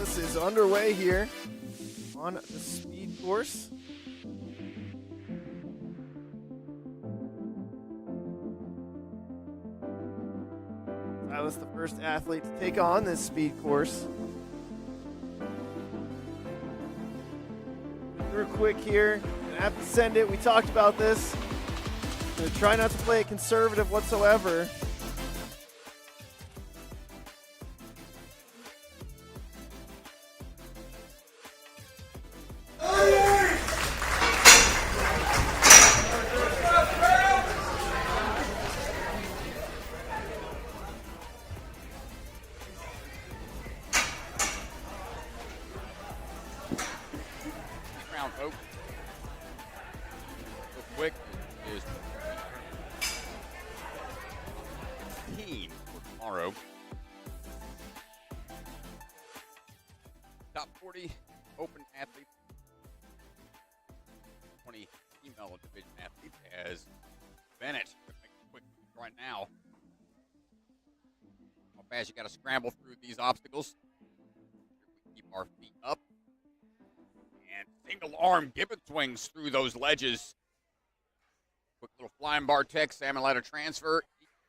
This is underway here on the speed course. Silas, the first athlete to take on this speed course. Through quick here, gonna have to send it. We talked about this. Gonna try not to play it conservative whatsoever. Quick is 15 for tomorrow. Top 40 open athletes, 20 female division athletes as Bennett to make a quick right now. How fast you got to scramble through these obstacles. We keep our feet up. And single arm Gibbon swings through those ledges. Quick little flying bar tech, salmon ladder transfer.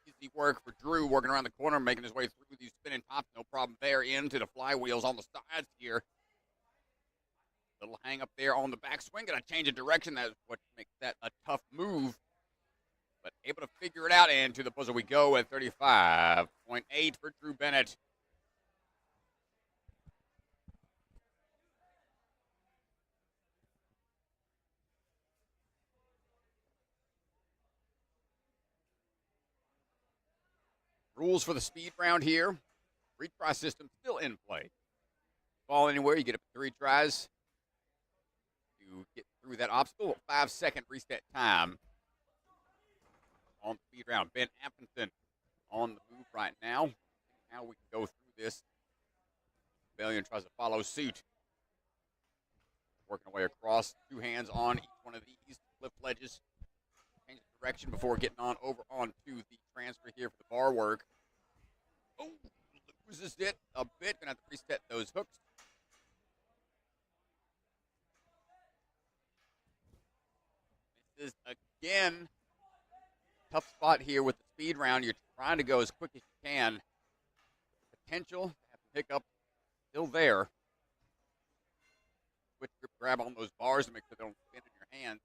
Easy work for Drew, working around the corner, making his way through these spinning tops. No problem there, into the flywheels on the sides here. Little hang up there on the backswing. Got to change of direction. That's what makes that a tough move. But able to figure it out, and to the buzzer we go at 35.8 for Drew Bennett. Rules for the speed round here. Retry system still in play. Fall anywhere, you get up to 3 tries to get through that obstacle. 5-second reset time on the speed round. Ben Appleton on the move right now. How we can go through this. Rebellion tries to follow suit. Working our way across, 2 hands on each one of these flip ledges. Change the direction before getting on over onto the transfer here for the bar work. Oh, loses it a bit. Gonna have to reset those hooks. This is again tough spot here with the speed round. You're trying to go as quick as you can. Potential to have to pick up still there. Quick grip grab on those bars to make sure they don't spin in your hands.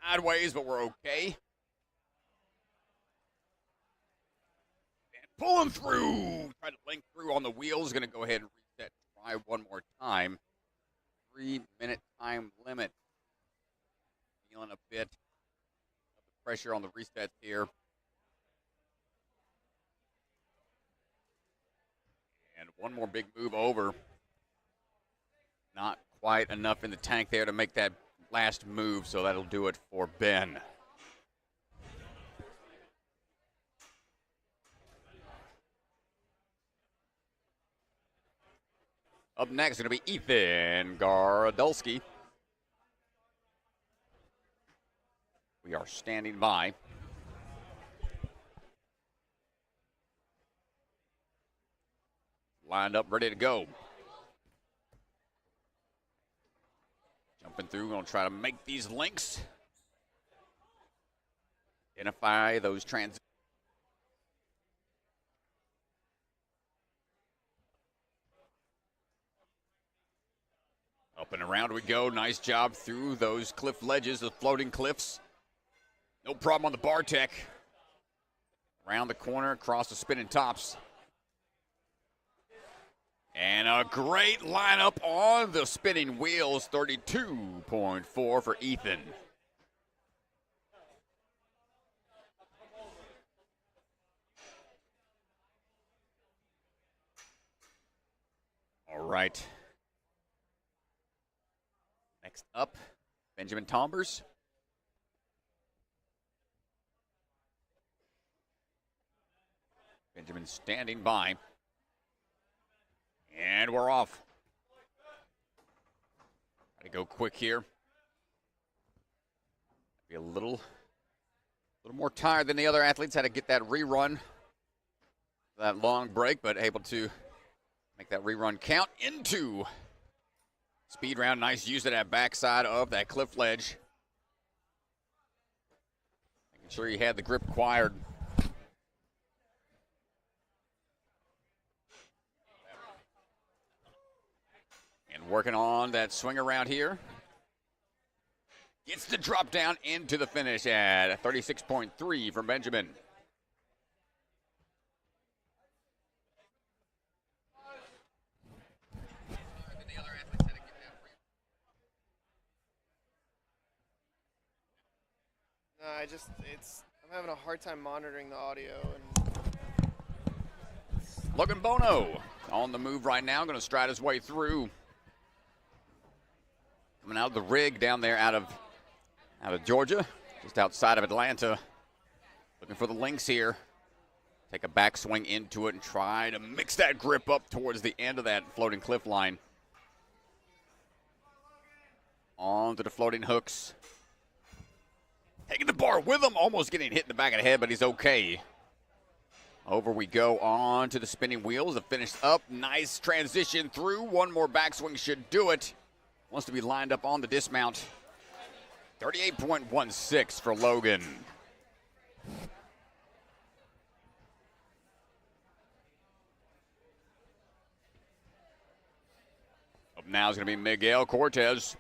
Sideways, but we're okay. And pulling through. Try to link through on the wheels. Going to go ahead and reset. Try one more time. 3-minute time limit. Feeling a bit of the pressure on the resets here. And one more big move over. Not quite enough in the tank there to make that last move, so that'll do it for Ben. Up next is going to be Ethan Gardulski. We are standing by. Lined up, ready to go. Jumping through, going to try to make these links. Identify those transitions. Up and around we go. Nice job through those cliff ledges, the floating cliffs. No problem on the bar tech. Around the corner, across the spinning tops. And a great lineup on the spinning wheels, 32.4 for Ethan. All right. Next up, Benjamin Tombers. Benjamin standing by. And we're off. Got to go quick here. Be a little more tired than the other athletes. Had to get that rerun, that long break, but able to Make that rerun count into speed round. Nice use of that backside of that cliff ledge. Making sure he had the grip acquired. And working on that swing around here. Gets the drop down into the finish at 36.3 for Benjamin. No, I'm having a hard time monitoring the audio. And Logan Bono on the move right now, going to stride his way through. Coming out of the rig down there out of Georgia, just outside of Atlanta. Looking for the links here. Take a backswing into it and try to mix that grip up towards the end of that floating cliff line. On to the floating hooks. Taking the bar with him, almost getting hit in the back of the head, but he's okay. Over we go on to the spinning wheels. The finish up. Nice transition through. One more backswing should do it. Wants to be lined up on the dismount. 38.16 for Logan. Up now is going to be Miguel Cortez.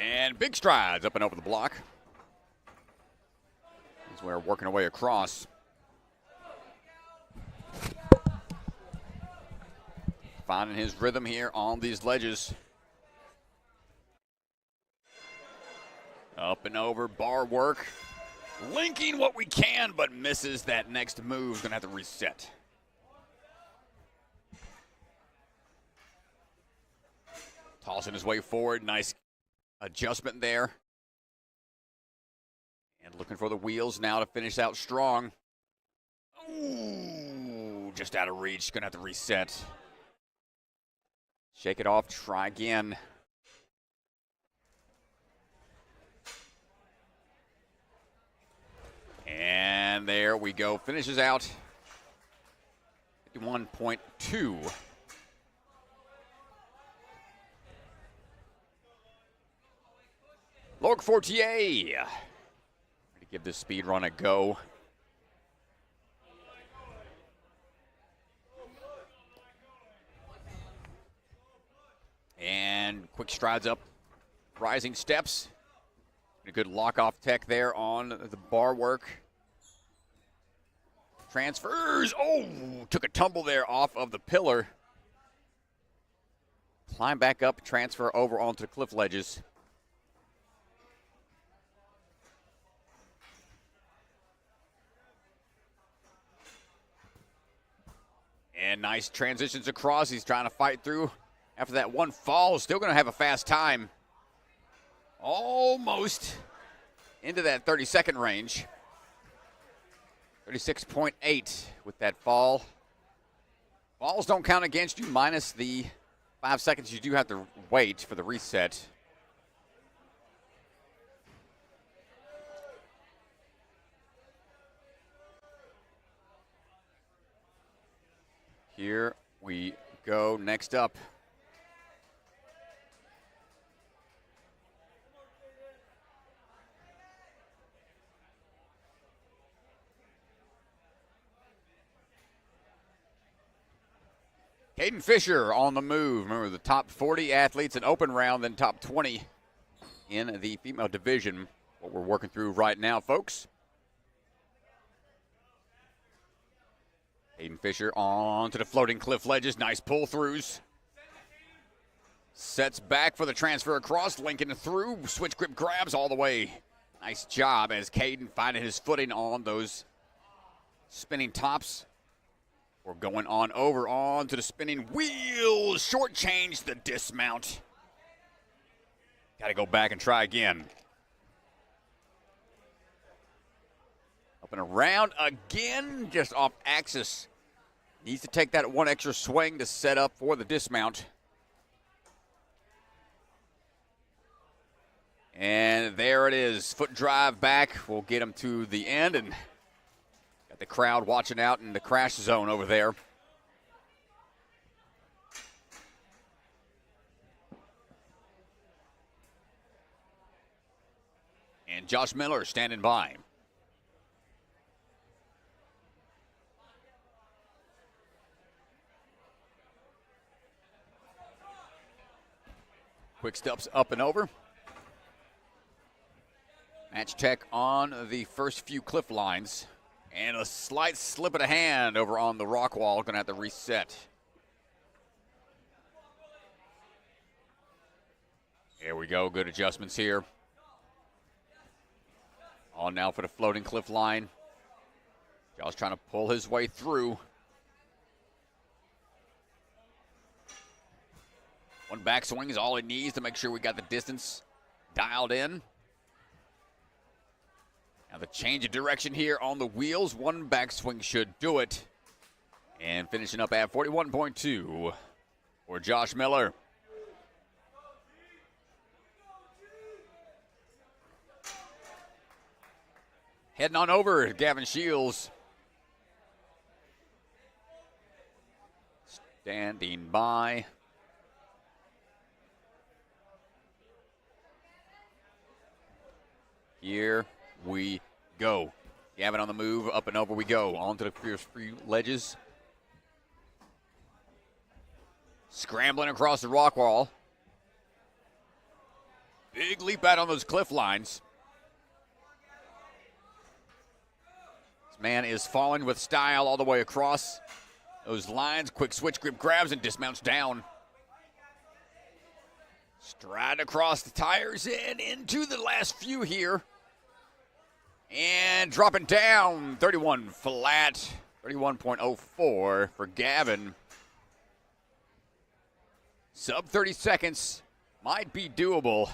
And big strides up and over the block. As we're working our way across. Finding his rhythm here on these ledges. Up and over, bar work. Linking what we can, but misses that next move. Gonna have to reset. Tossing his way forward, nice adjustment there. And looking for the wheels now to finish out strong. Ooh, just out of reach, gonna have to reset. Shake it off, try again. And there we go, finishes out 51.2. Loic Fortier, ready to give this speed run a go. And quick strides up, rising steps. A good lock-off tech there on the bar work. Transfers, oh, took a tumble there off of the pillar. Climb back up, transfer over onto the cliff ledges. And nice transitions across. He's trying to fight through. After that one fall, still going to have a fast time. Almost into that 30-second range. 36.8 with that fall. Falls don't count against you, minus the 5 seconds you do have to wait for the reset. Here we go. Next up. Caden Fisher on the move. Remember, the top 40 athletes in open round, then top 20 in the female division. What we're working through right now, folks. Caden Fisher on to the floating cliff ledges. Nice pull-throughs. Sets back for the transfer across. Linking through. Switch grip grabs all the way. Nice job as Caden finding his footing on those spinning tops. We're going on over to the spinning wheels. Short change the dismount. Got to go back and try again. Up and around again, just off axis. Needs to take that one extra swing to set up for the dismount. And there it is. Foot drive back. We'll get him to the end. And got the crowd watching out in the crash zone over there. And Josh Miller standing by. Quick steps up and over. Match tech on the first few cliff lines. And a slight slip of the hand over on the rock wall. Going to have to reset. Here we go. Good adjustments here. On now for the floating cliff line. Josh trying to pull his way through. One backswing is all he needs to make sure we got the distance dialed in. Now the change of direction here on the wheels. One backswing should do it. And finishing up at 41.2 for Josh Miller. Heading on over to Gavin Shields. Standing by. Here we go. Gavin on the move, up and over we go. Onto the first few ledges. Scrambling across the rock wall. Big leap out on those cliff lines. This man is falling with style all the way across those lines. Quick switch grip grabs and dismounts down. Stride across the tires and into the last few here. And dropping down, 31 flat, 31.04 for Gavin. Sub 30 seconds might be doable.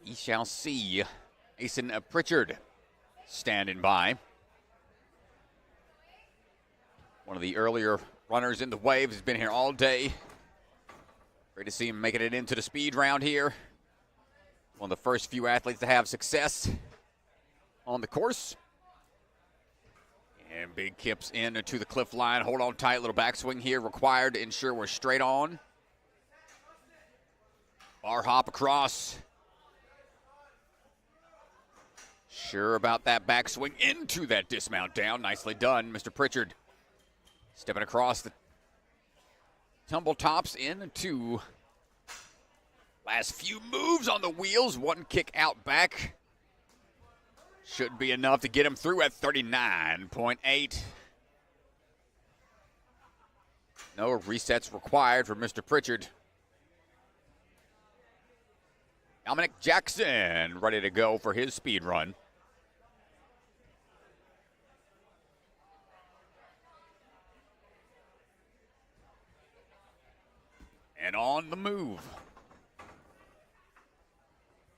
We shall see. Mason Pritchard standing by. One of the earlier runners in the waves has been here all day. Great to see him making it into the speed round here. One of the first few athletes to have success on the course. And big kips in to the cliff line. Hold on tight, little backswing here required to ensure we're straight on. Bar hop across. Sure about that backswing into that dismount down. Nicely done, Mr. Pritchard. Stepping across the tumble tops into last few moves on the wheels. One kick out back. Should be enough to get him through at 39.8. No resets required for Mr. Pritchard. Dominic Jackson ready to go for his speed run. And on the move.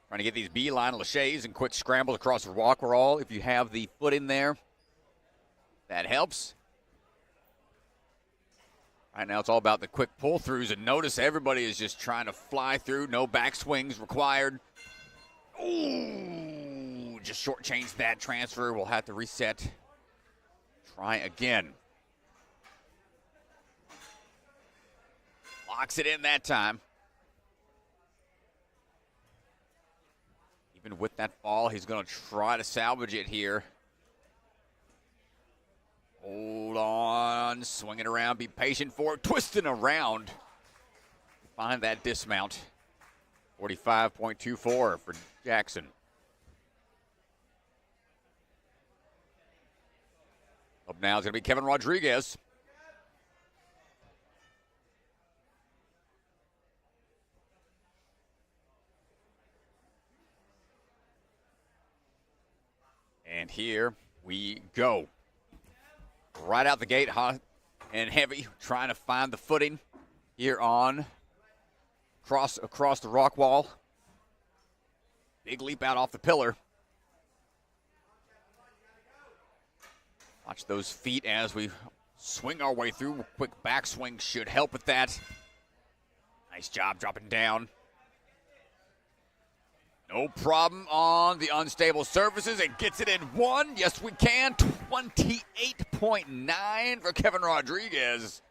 Trying to get these beeline laches and quick scrambles across the rock wall. If you have the foot in there, that helps. Right now it's all about the quick pull-throughs, and notice everybody is just trying to fly through. No backswings required. Ooh, just shortchanged that transfer. We'll have to reset. Try again. Locks it in that time. Even with that fall, he's going to try to salvage it here. Hold on, swing it around, be patient for it, twisting around. Find that dismount. 45.24 for Jackson. Up now is going to be Kevin Rodriguez. And here we go. Right out the gate, hot and heavy, trying to find the footing here on across the rock wall. Big leap out off the pillar. Watch those feet as we swing our way through. Quick backswing should help with that. Nice job dropping down. No problem on the unstable surfaces. It gets it in one. Yes, we can. 28.9 for Kevin Rodriguez.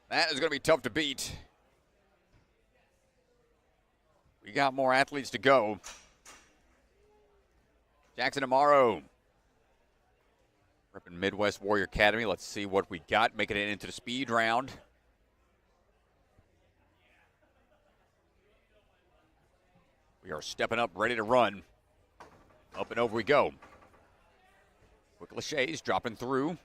That is going to be tough to beat. We got more athletes to go. Jackson Amaro. Repping Midwest Warrior Academy. Let's see what we got. Making it into the speed round. We are stepping up, ready to run. Up and over we go. Quick Lachey's dropping through.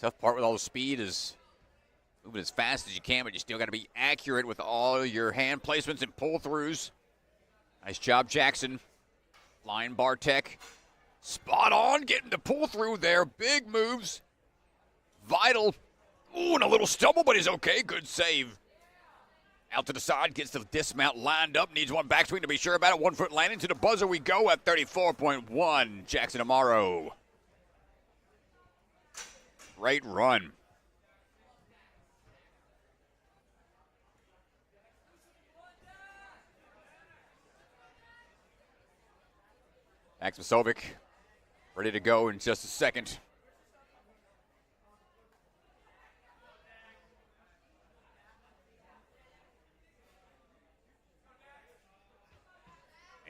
Tough part with all the speed is moving as fast as you can, but you still got to be accurate with all your hand placements and pull-throughs. Nice job, Jackson. Flying Bartek. Spot on, getting the pull-through there. Big moves. Vital. Ooh, and a little stumble, but he's okay. Good save. Out to the side, gets the dismount lined up. Needs one backswing to be sure about it. 1 foot landing to the buzzer we go at 34.1. Jackson Amaro. Great run. Max Masovic ready to go in just a second.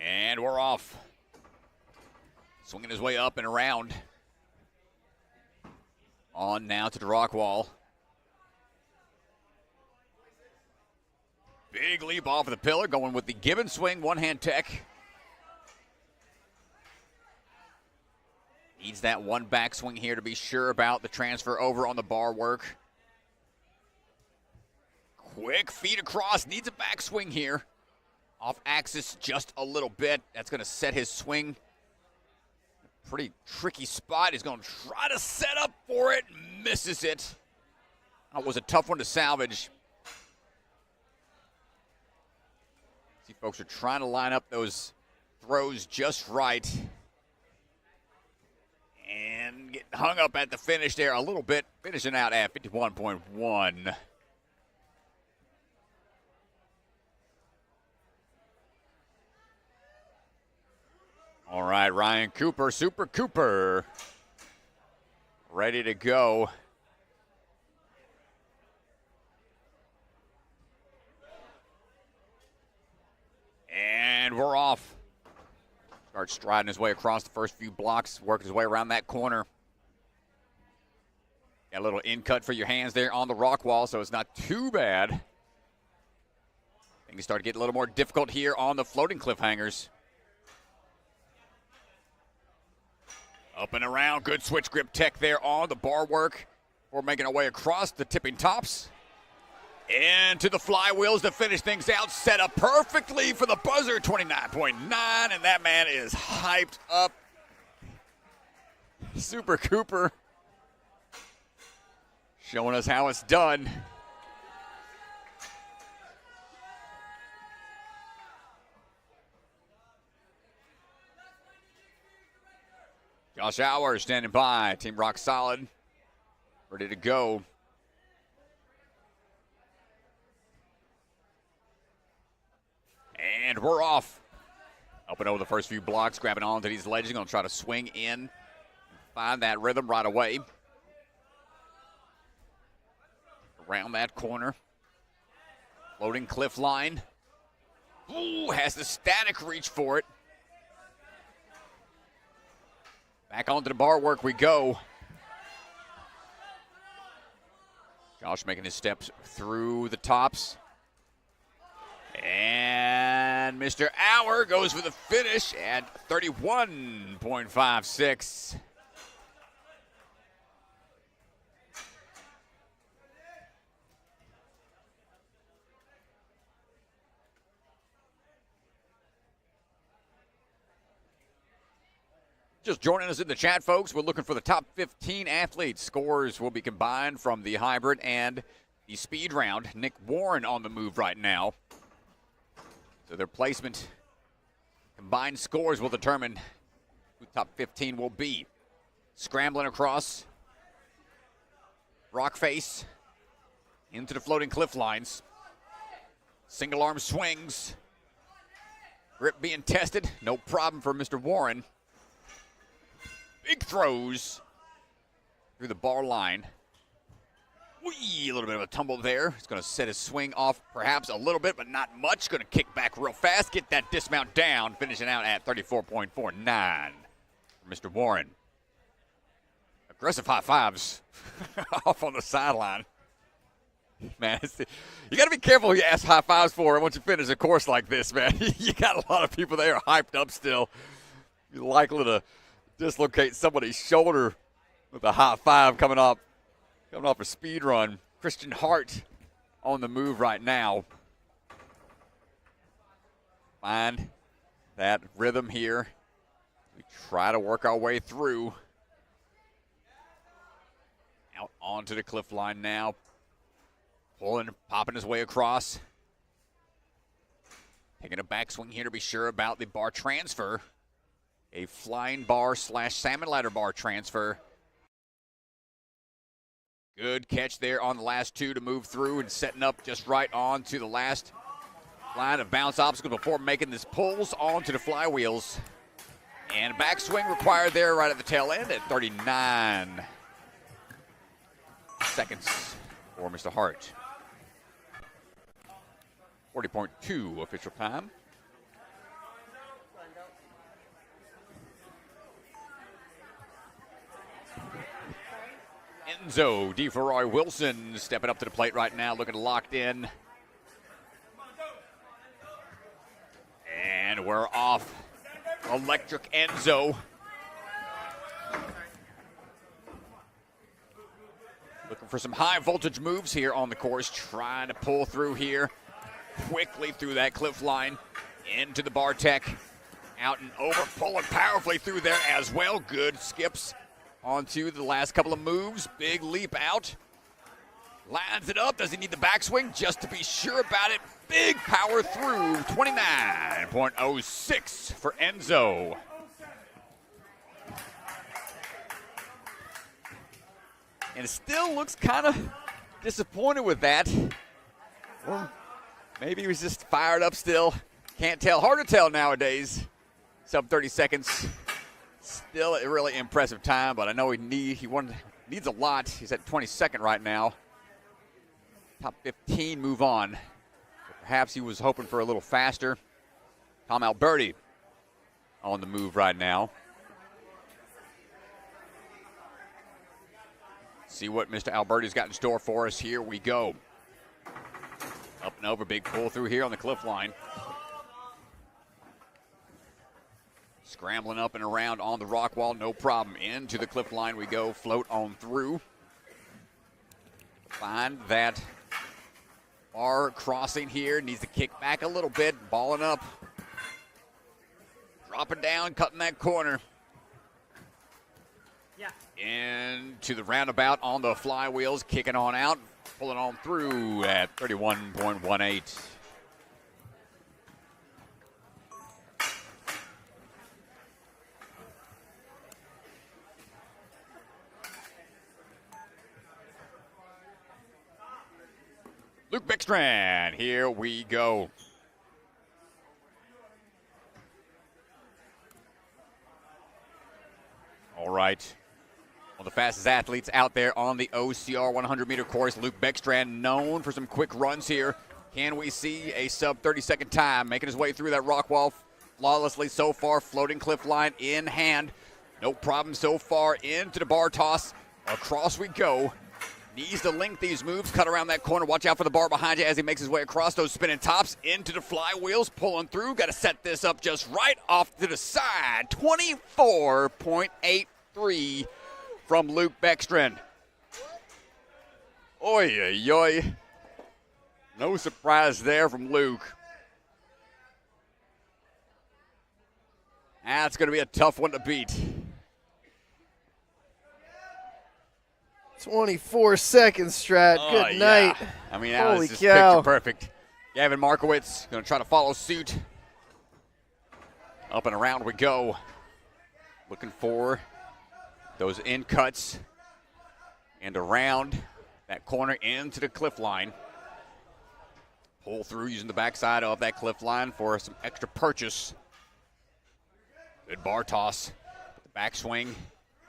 And we're off. Swinging his way up and around. On now to the rock wall. Big leap off of the pillar, going with the Gibbon swing, one-hand tech. Needs that one backswing here to be sure about the transfer over on the bar work. Quick feet across, needs a backswing here. Off axis just a little bit. That's going to set his swing. Pretty tricky spot. He's going to try to set up for it. Misses it. That was a tough one to salvage. See, folks are trying to line up those throws just right. And getting hung up at the finish there a little bit. Finishing out at 51.1. All right, Ryan Cooper, Super Cooper, ready to go. And we're off. Starts striding his way across the first few blocks, working his way around that corner. Got a little in cut for your hands there on the rock wall, so it's not too bad. Things start to get a little more difficult here on the floating cliffhangers. Up and around, good switch grip tech there on the bar work. We're making our way across the tipping tops. Into the flywheels to finish things out. Set up perfectly for the buzzer, 29.9, and that man is hyped up. Super Cooper showing us how it's done. Josh Auer standing by. Team rock solid. Ready to go. And we're off. Up and over the first few blocks, grabbing onto these ledges. Going to try to swing in. Find that rhythm right away. Around that corner. Floating cliff line. Ooh, has the static reach for it. Back onto the bar work we go. Josh making his steps through the tops. And Mr. Auer goes for the finish at 31.56. Just joining us in the chat, folks. We're looking for the top 15 athletes. Scores will be combined from the hybrid and the speed round. Nick Warren on the move right now. So their placement, combined scores will determine who top 15 will be. Scrambling across. rock face into the floating cliff lines. Single arm swings. Grip being tested. No problem for Mr. Warren. Big throws through the bar line. Whee, a little bit of a tumble there. He's going to set his swing off perhaps a little bit, but not much. Going to kick back real fast, get that dismount down, finishing out at 34.49 for Mr. Warren. Aggressive high fives off on the sideline. Man, you got to be careful who you ask high fives for once you finish a course like this, man. You got a lot of people there hyped up still. You're likely to dislocate somebody's shoulder with a high five coming off a speed run. Christian Hart on the move right now. Find that rhythm here. We try to work our way through. Out onto the cliff line now. Pulling, popping his way across. Taking a backswing here to be sure about the bar transfer. A flying bar / salmon ladder bar transfer. Good catch there on the last two to move through and setting up just right on to the last line of bounce obstacles before making this pulls onto the flywheels. And backswing required there right at the tail end at 39 seconds for Mr. Hart. 40.2 official time. Enzo DeFerroy Wilson stepping up to the plate right now, looking locked in. And we're off. Electric Enzo. Looking for some high voltage moves here on the course, trying to pull through here. Quickly through that cliff line, into the bar tech. Out and over, pulling powerfully through there as well. Good skips onto the last couple of moves. Big leap out. Lines it up. Does he need the backswing? Just to be sure about it. Big power through. 29.06 for Enzo. And it still looks kind of disappointed with that. Well, maybe he was just fired up still. Can't tell. Hard to tell nowadays. Sub 30 seconds. Still a really impressive time, but I know he needs a lot. He's at 22nd right now. Top 15 move on. But perhaps he was hoping for a little faster. Tom Alberti on the move right now. See what Mr. Alberti's got in store for us. Here we go. Up and over, big pull through here on the cliff line. Scrambling up and around on the rock wall, no problem. Into the cliff line we go, float on through. Find that bar crossing here, needs to kick back a little bit, balling up. Dropping down, cutting that corner. Yeah. Into the roundabout on the flywheels, kicking on out, pulling on through at 31.18. Luke Beckstrand, here we go. All right. One of the fastest athletes out there on the OCR 100-meter course. Luke Beckstrand, known for some quick runs here. Can we see a sub 30-second time? Making his way through that rock wall flawlessly so far. Floating cliff line in hand. No problem so far. Into the bar toss. Across we go. Needs to link these moves, cut around that corner. Watch out for the bar behind you as he makes his way across those spinning tops. Into the flywheels, pulling through. Got to set this up just right off to the side. 24.83 from Luke Beckstrand. Oy, oy, oy. No surprise there from Luke. That's going to be a tough one to beat. 24 seconds, Strat. Good night. Yeah. I mean, that was just cow. picture perfect. Gavin Markowitz going to try to follow suit. Up and around we go. Looking for those in cuts and around. that corner into the cliff line. Pull through using the backside of that cliff line for some extra purchase. Good bar toss. The backswing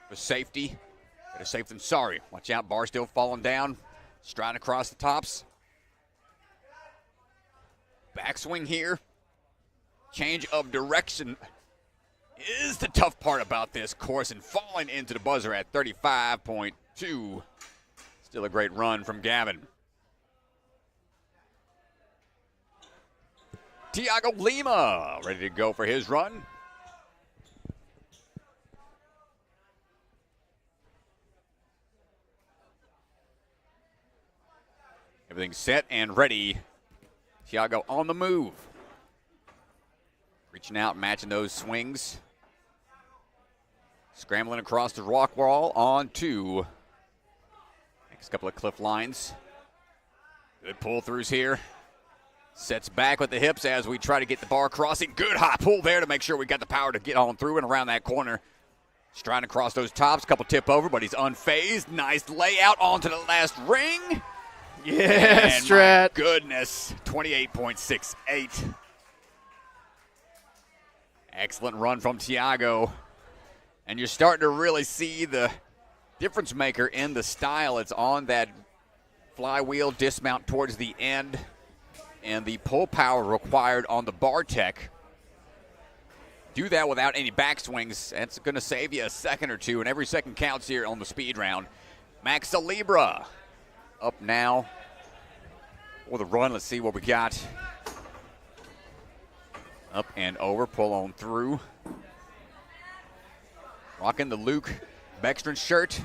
for safety. Better safe than sorry. Watch out, bar still falling down. Striding across the tops. Backswing here. Change of direction is the tough part about this course, and falling into the buzzer at 35.2. Still a great run from Gavin. Tiago Lima ready to go for his run. Everything set and ready. Tiago on the move. Reaching out, matching those swings. Scrambling across the rock wall onto next couple of cliff lines. Good pull-throughs here. Sets back with the hips as we try to get the bar crossing. Good high pull there to make sure we got the power to get on through and around that corner. Striding across those tops, couple tip over, but he's unfazed. Nice layout onto the last ring. Yeah, and Strat. My goodness, 28.68. Excellent run from Tiago. And you're starting to really see the difference maker in the style. It's on that flywheel dismount towards the end, and the pull power required on the bar tech. Do that without any backswings. That's going to save you a second or two, and every second counts here on the speed round. Max Salibra up now for the run. Let's see what we got. Up and over, pull on through. Rocking the Luke Beckstrom shirt.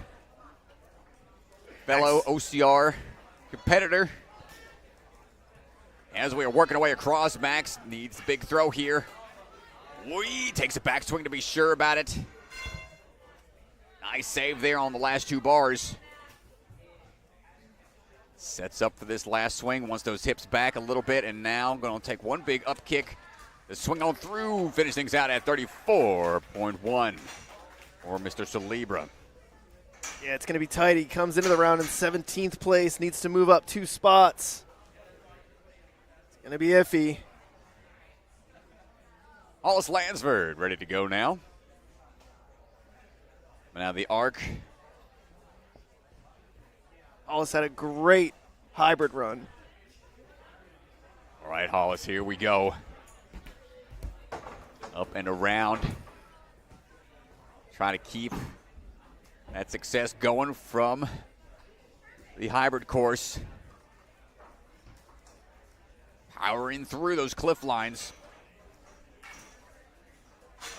Fellow OCR competitor. As we are working our way across, Max needs the big throw here. Wee, takes a backswing to be sure about it. Nice save there on the last two bars. Sets up for this last swing, wants those hips back a little bit, and now going to take one big up kick. The swing on through, finish things out at 34.1 for Mr. Salibra. Yeah, it's going to be tight. He comes into the round in 17th place, needs to move up 2 spots. It's going to be iffy. Hollis Lansford ready to go now. Now the arc. Hollis had a great hybrid run. All right, Hollis, here we go. Up and around. Trying to keep that success going from the hybrid course. Powering through those cliff lines.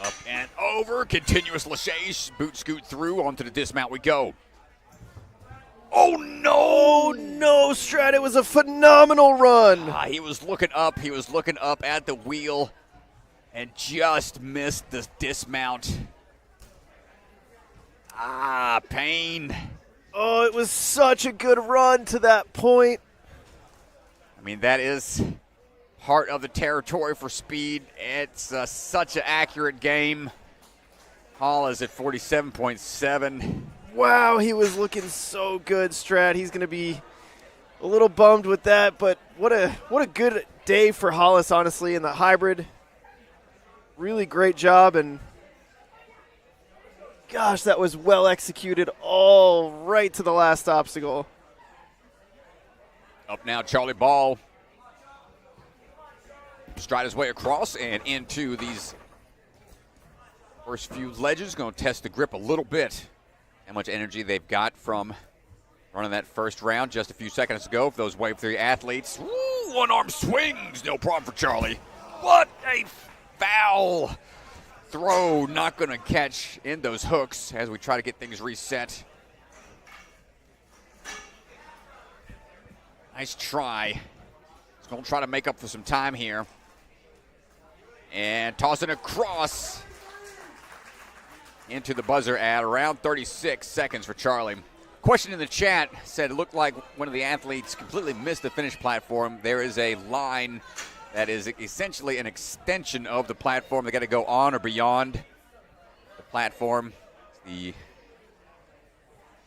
Up and over. Continuous Lachey. Boot scoot through. Onto the dismount we go. Oh, no. Oh, no, Strat. It was a phenomenal run. He was looking up. He was looking up at the wheel and just missed the dismount. Pain. Oh, it was such a good run to that point. I mean, that is part of the territory for speed. It's such an accurate game. Hall is at 47.7. Wow, he was looking so good, Strat. He's going to be a little bummed with that, but what a good day for Hollis, honestly, in the hybrid. Really great job, and gosh, that was well executed all right to the last obstacle. Up now, Charlie Ball. Stride his way across and into these first few ledges. Going to test the grip a little bit. How much energy they've got from running that first round just a few seconds ago for those Wave 3 athletes. Ooh, one-arm swings. No problem for Charlie. What a foul throw. Not going to catch in those hooks as we try to get things reset. Nice try. He's going to try to make up for some time here. And tossing across into the buzzer at around 36 seconds for Charlie. Question in the chat said it looked like one of the athletes completely missed the finish platform. There is a line that is essentially an extension of the platform. They got to go on or beyond the platform. The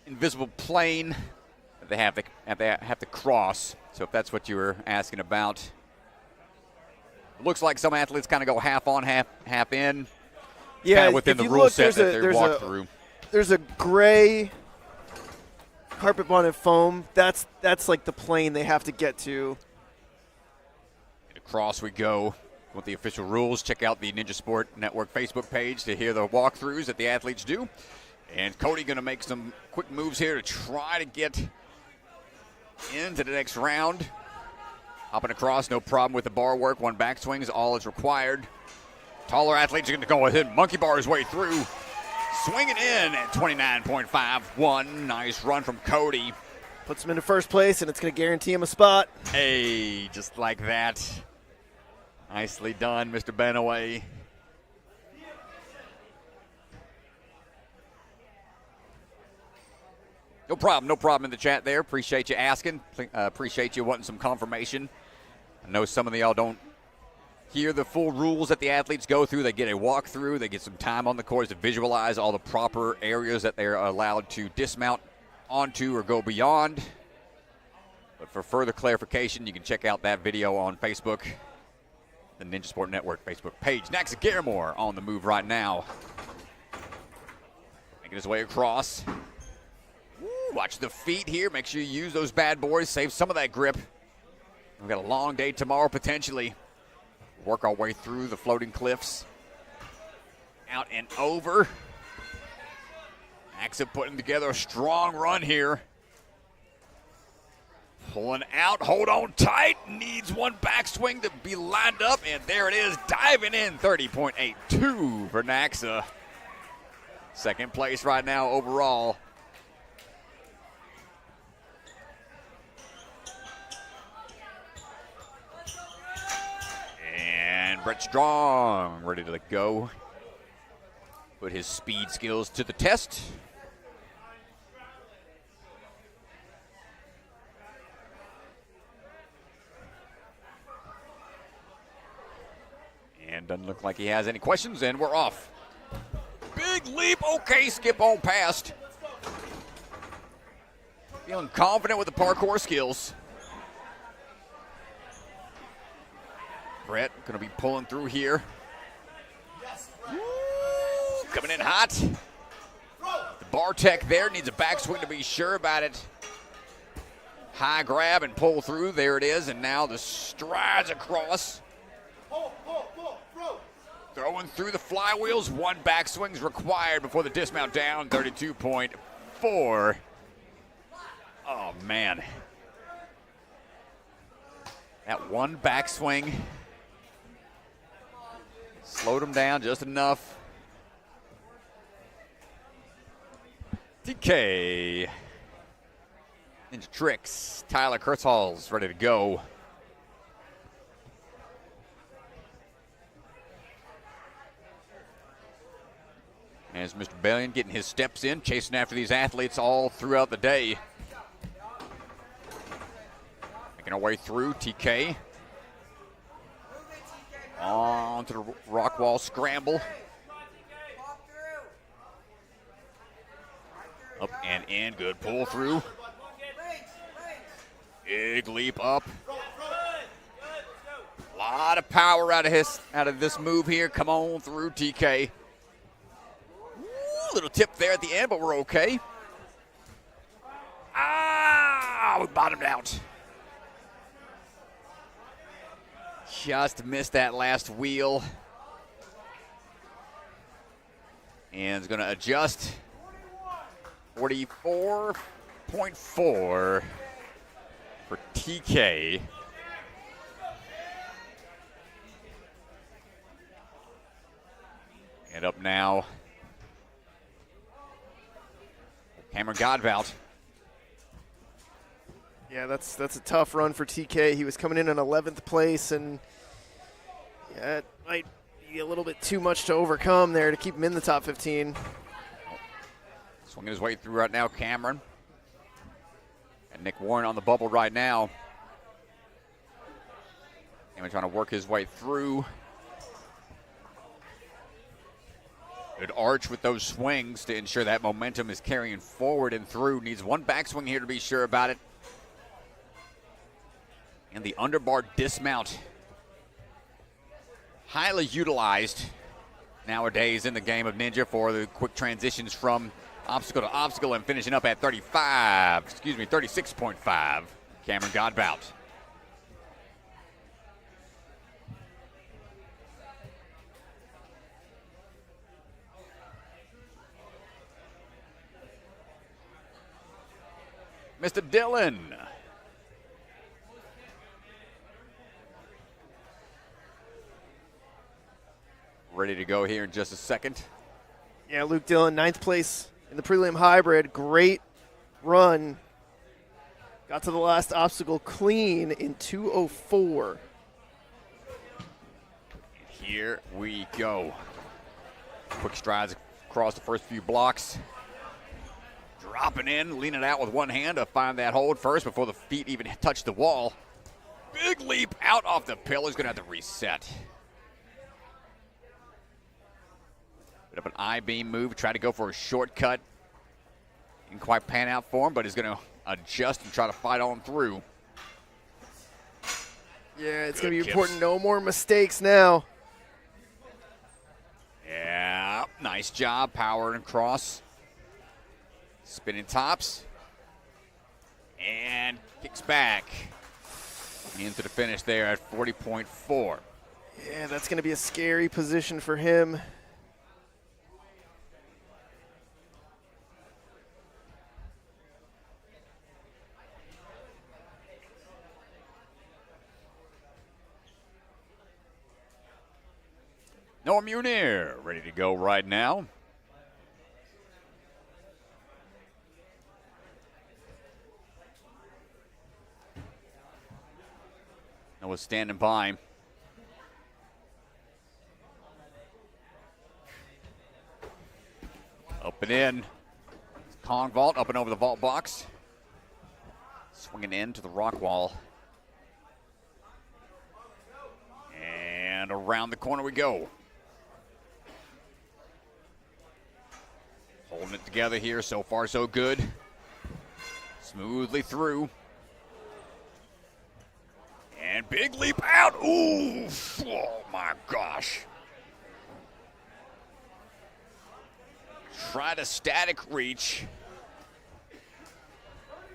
invisible plane they have to cross. So if that's what you were asking about, it looks like some athletes kind of go half on, half in. Yeah, kind of within the rule set that they walk through. There's a gray carpet bonded foam. That's like the plane they have to get to. And across we go with the official rules. Check out the Ninja Sport Network Facebook page to hear the walkthroughs that the athletes do. And Cody going to make some quick moves here to try to get into the next round. Hopping across, no problem with the bar work. One backswing is all is required. Taller athletes are going to go ahead and monkey bar his way through. Swinging in at 29.51. Nice run from Cody. Puts him into first place, and it's going to guarantee him a spot. Hey, just like that. Nicely done, Mr. Benaway. No problem in the chat there. Appreciate you asking. Appreciate you wanting some confirmation. I know some of y'all don't hear the full rules that the athletes go through. They get a walkthrough. They get some time on the course to visualize all the proper areas that they're allowed to dismount onto or go beyond. But for further clarification, you can check out that video on Facebook, the Ninja Sport Network Facebook page. Next, Garamore on the move right now. Making his way across. Watch the feet here. Make sure you use those bad boys. Save some of that grip. We've got a long day tomorrow, potentially. Work our way through the floating cliffs. Out and over. Maxa putting together a strong run here. Pulling out. Hold on tight. Needs one backswing to be lined up. And there it is. Diving in. 30.82 for Naxa. Second place right now overall. And Brett Strong ready to go. Put his speed skills to the test. And doesn't look like he has any questions, and we're off. Big leap. Okay, skip on past. Feeling confident with the parkour skills. Brett going to be pulling through here. Woo, coming in hot. The bar tech there needs a backswing to be sure about it. High grab and pull through. There it is. And now the strides across. Throwing through the flywheels. One backswing is required before the dismount down. 32.4. Oh, man. That one backswing slowed him down just enough. TK. Ninja Tricks. Tyler Kurtzhall's ready to go. As Mr. Bellion getting his steps in, chasing after these athletes all throughout the day. Making our way through, TK. On to the rock wall scramble. Up and in, good pull through. Big leap up. A lot of power out of this move here. Come on through, TK. Little tip there at the end, but we're okay. We bottomed out. Just missed that last wheel. And is going to adjust. 44.4 for TK. And up now, Cameron Godbout. Yeah, that's a tough run for TK. He was coming in 11th place, and yeah, it might be a little bit too much to overcome there to keep him in the top 15. Swinging his way through right now, Cameron. And Nick Warren on the bubble right now. Cameron trying to work his way through. Good arch with those swings to ensure that momentum is carrying forward and through. Needs one backswing here to be sure about it. And the underbar dismount. Highly utilized nowadays in the game of Ninja for the quick transitions from obstacle to obstacle, and finishing up at 36.5. Cameron Godbout. Mr. Dillon. Ready to go here in just a second. Yeah, Luke Dillon, 9th place in the prelim hybrid. Great run. Got to the last obstacle clean in 2:04. Here we go. Quick strides across the first few blocks. Dropping in, leaning out with one hand to find that hold first before the feet even touch the wall. Big leap out off the pillars, gonna have to reset. Bit of an I-beam move, try to go for a shortcut. Didn't quite pan out for him, but he's gonna adjust and try to fight on through. Yeah, it's going to be important. No more mistakes now. Yeah, nice job, power and cross. Spinning tops. And kicks back. Into the finish there at 40.4. Yeah, that's going to be a scary position for him. Noah Munir ready to go right now. Noah's standing by. Up and in. Kong vault up and over the vault box. Swinging into the rock wall. And around the corner we go. Holding it together here. So far, so good. Smoothly through. And big leap out. Ooh, oh my gosh. Tried a static reach.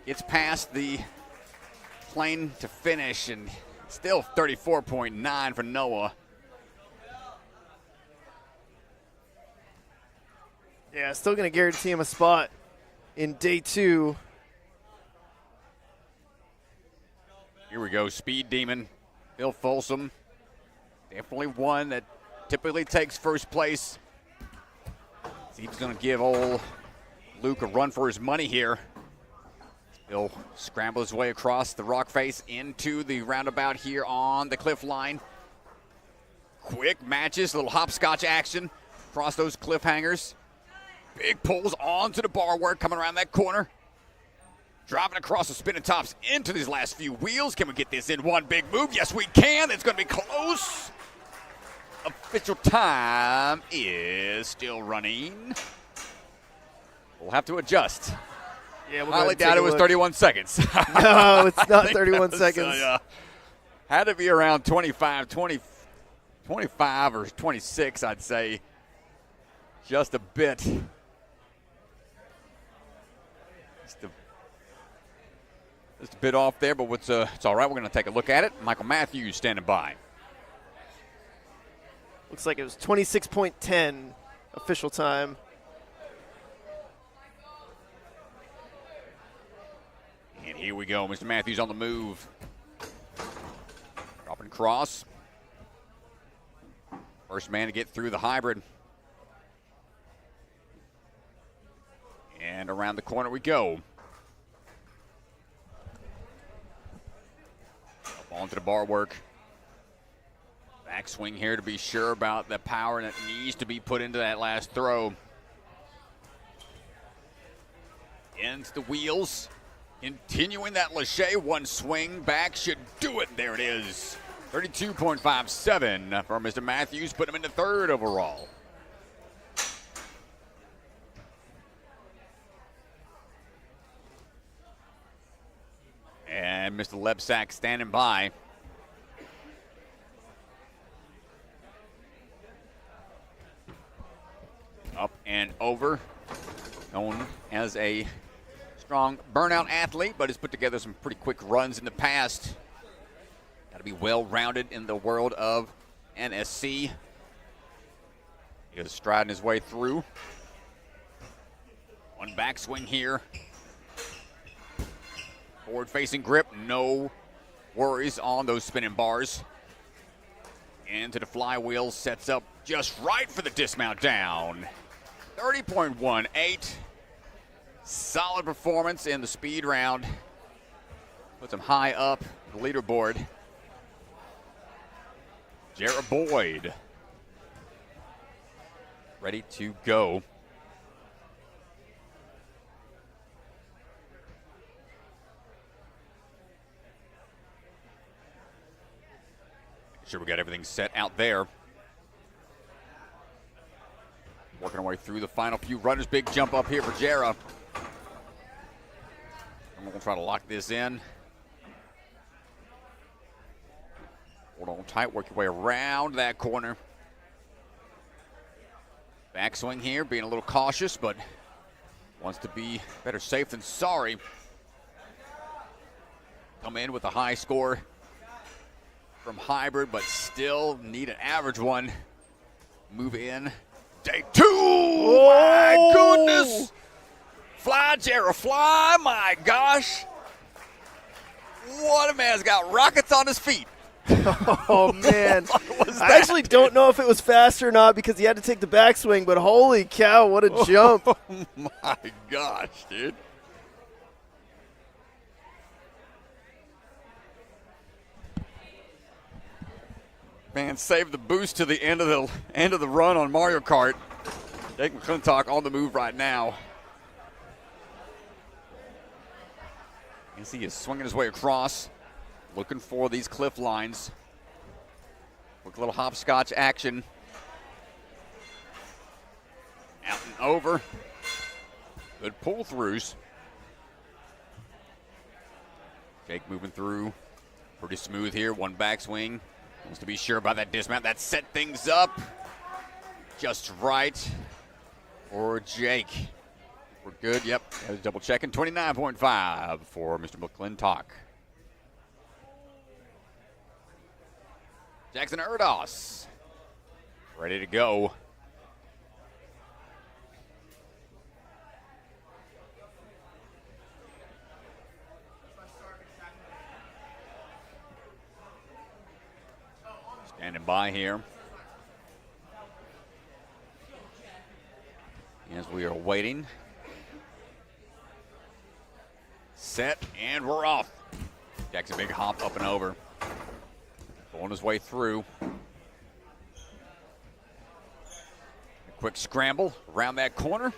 Gets past the plane to finish, and still 34.9 for Noah. Yeah, still going to guarantee him a spot in day 2. Here we go, Speed Demon, Bill Folsom. Definitely one that typically takes first place. He's going to give old Luke a run for his money here. He'll scramble his way across the rock face into the roundabout here on the cliff line. Quick matches, a little hopscotch action across those cliff hangers. Big pulls onto the bar work coming around that corner. Driving across the spinning tops into these last few wheels. Can we get this in one big move? Yes, we can. It's going to be close. Official time is still running. We'll have to adjust. Yeah, we'll highly doubt it was 31 seconds. No, it's not 31 seconds. Had to be around 25 or 26, I'd say. Just a bit. Just a bit off there, but it's all right. We're going to take a look at it. Michael Matthews standing by. Looks like it was 26.10 official time. And here we go. Mr. Matthews on the move. Dropping cross. First man to get through the hybrid. And around the corner we go. Up onto the bar work. Backswing here to be sure about the power that needs to be put into that last throw. Into the wheels. Continuing that Lachey, one swing back should do it. There it is. 32.57 for Mr. Matthews, put him into third overall. And Mr. Lebsack standing by. Up and over. Known as a strong burnout athlete, but has put together some pretty quick runs in the past. Got to be well-rounded in the world of NSC. He is striding his way through. One backswing here. Forward-facing grip, no worries on those spinning bars. Into the flywheel, sets up just right for the dismount down. 30.18. Solid performance in the speed round. Puts him high up the leaderboard. Jarrett Boyd ready to go. Make sure we got everything set out there. Working our way through the final few runners. Big jump up here for Jarrett. I'm going to try to lock this in. Hold on tight, work your way around that corner. Backswing here, being a little cautious, but wants to be better safe than sorry. Come in with a high score from hybrid, but still need an average one. Move in. Day 2! Oh my goodness! Fly, Jarrett, fly, my gosh. What a man's got rockets on his feet. Oh, man. I actually don't know if it was fast or not because he had to take the backswing, but holy cow, what a jump. Oh, my gosh, dude. Man, save the boost to the end of the run on Mario Kart. Jake McClintock on the move right now. You can see he's swinging his way across, looking for these cliff lines. Quick little hopscotch action. Out and over. Good pull-throughs. Jake moving through. Pretty smooth here. One backswing. Wants to be sure about that dismount. That set things up just right for Jake. We're good. Yep. I was double checking. 29.5 for Mr. McClintock. Jackson Erdos ready to go. Standing by here as we are waiting. Set, and we're off. Jackson big hop up and over. Pulling his way through. A quick scramble around that corner.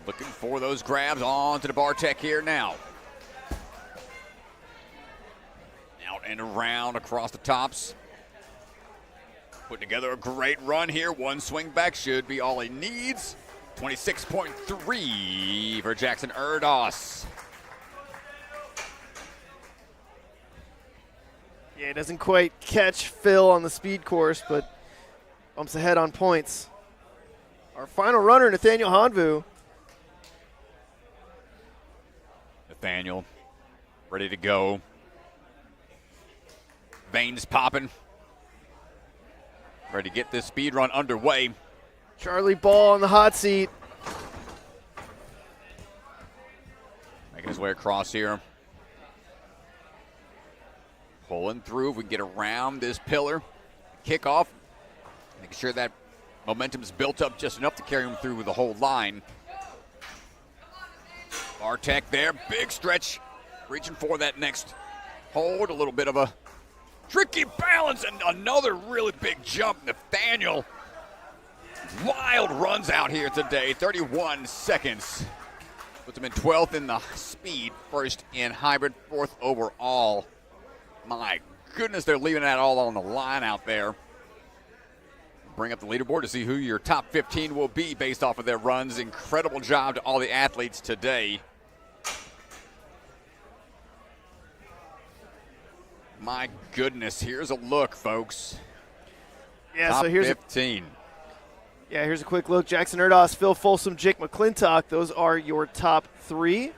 Looking for those grabs onto the bar tech here now. Out and around across the tops. Putting together a great run here. One swing back should be all he needs. 26.3 for Jackson Erdos. Yeah, he doesn't quite catch Phil on the speed course, but bumps ahead on points. Our final runner, Nathaniel Hanvu. Nathaniel, ready to go. Veins popping. Ready to get this speed run underway. Charlie Ball on the hot seat. Making his way across here. Pulling through. If we can get around this pillar. Kickoff. Making sure that momentum's built up just enough to carry him through the whole line. Bartek there. Big stretch. Reaching for that next hold. A little bit of a tricky balance and another really big jump. Nathaniel. Wild runs out here today. 31 seconds. Puts him in 12th in the speed. First in hybrid. 4th overall. My goodness, they're leaving that all on the line out there. Bring up the leaderboard to see who your top 15 will be based off of their runs. Incredible job to all the athletes today. My goodness, here's a look, folks. Yeah, Top so here's 15. here's a quick look. Jackson Erdos, Phil Folsom, Jake McClintock. Those are your top 3. You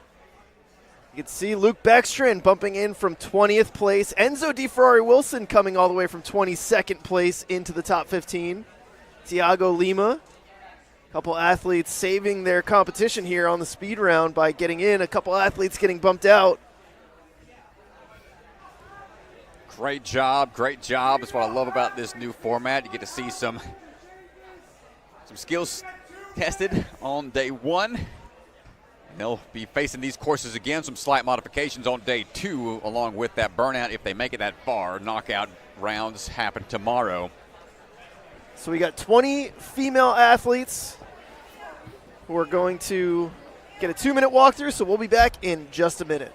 can see Luke Beckstrin bumping in from 20th place. Enzo DeFerrari Wilson coming all the way from 22nd place into the top 15. Tiago Lima. A couple athletes saving their competition here on the speed round by getting in. A couple athletes getting bumped out. Great job, great job. That's what I love about this new format. You get to see some skills tested on day 1. And they'll be facing these courses again, some slight modifications on day 2, along with that burnout if they make it that far. Knockout rounds happen tomorrow. So we got 20 female athletes who are going to get a 2-minute walkthrough, so we'll be back in just a minute.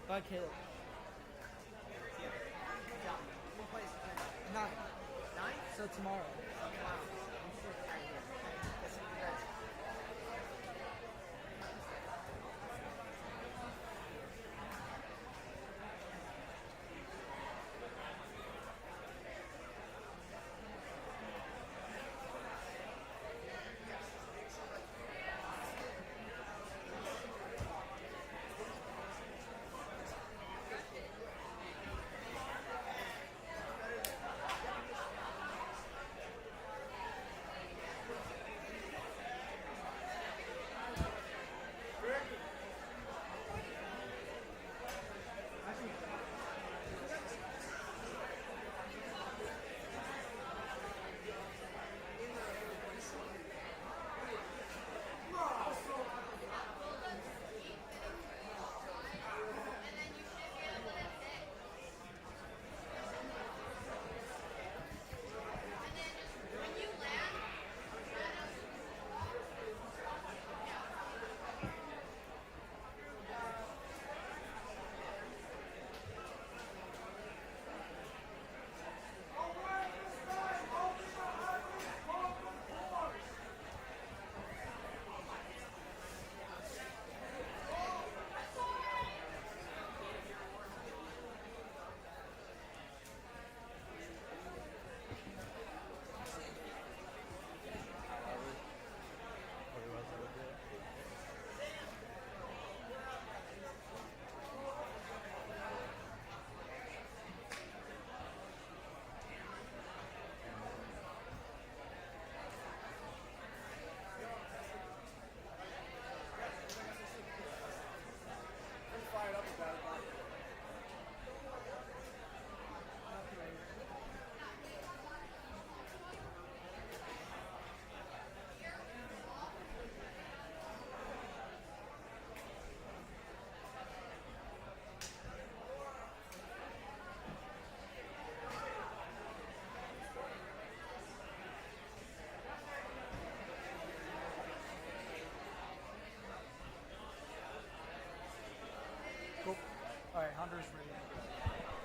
Bye, Caleb. What place? 9. 9? So tomorrow.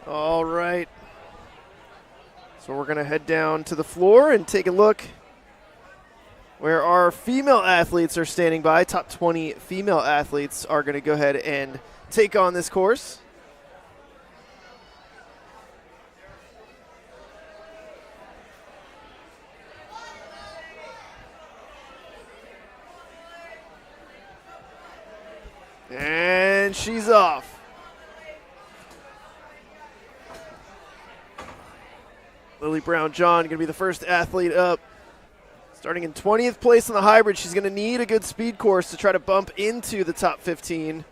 All right. So we're going to head down to the floor and take a look where our female athletes are standing by. Top 20 female athletes are going to go ahead and take on this course. And she's off. Lily Brown-John going to be the first athlete up. Starting in 20th place in the hybrid, she's going to need a good speed course to try to bump into the top 15.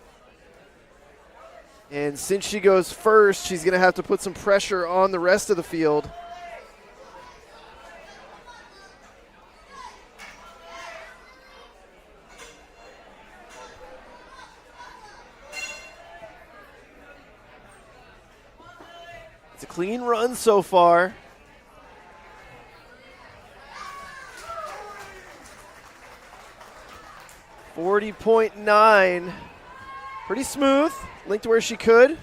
And since she goes first, she's going to have to put some pressure on the rest of the field. It's a clean run so far. .9. Pretty smooth. Linked where she could.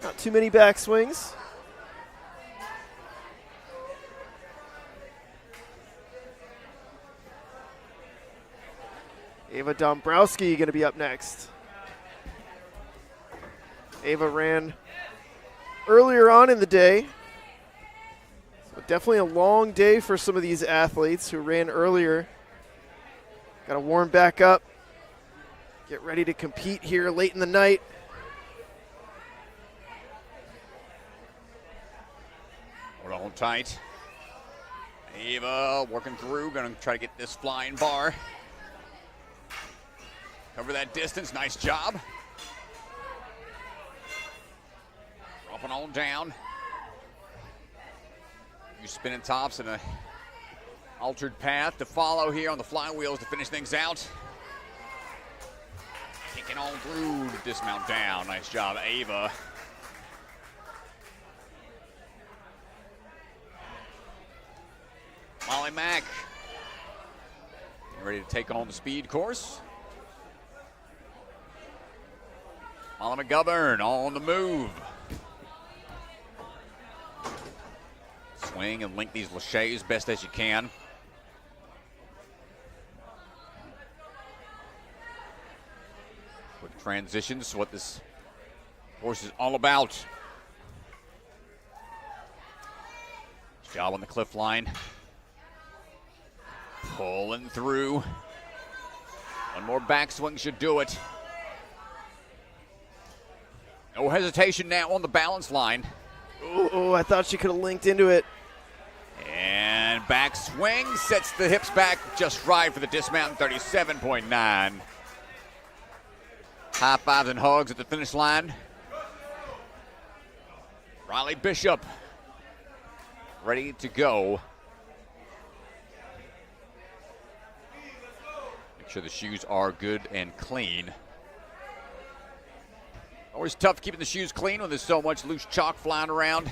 Not too many backswings. Ava Dombrowski going to be up next. Ava ran earlier on in the day. So definitely a long day for some of these athletes who ran earlier. Got to warm back up. Get ready to compete here late in the night. Hold on tight. Ava working through, going to try to get this flying bar. Cover that distance, nice job. Dropping on down. You spinning tops and a altered path to follow here on the flywheels to finish things out. Kicking on through to dismount down. Nice job, Ava. Molly Mack. Ready to take on the speed course. Molly McGovern on the move. Swing and link these laches best as you can. Quick transitions, what this course is all about. Nice job on the cliff line. Pulling through. One more backswing should do it. No hesitation now on the balance line. Oh, I thought she could have linked into it. And backswing sets the hips back just right for the dismount, 37.9. High fives and hugs at the finish line. Riley Bishop ready to go. Make sure the shoes are good and clean. Always tough keeping the shoes clean when there's so much loose chalk flying around.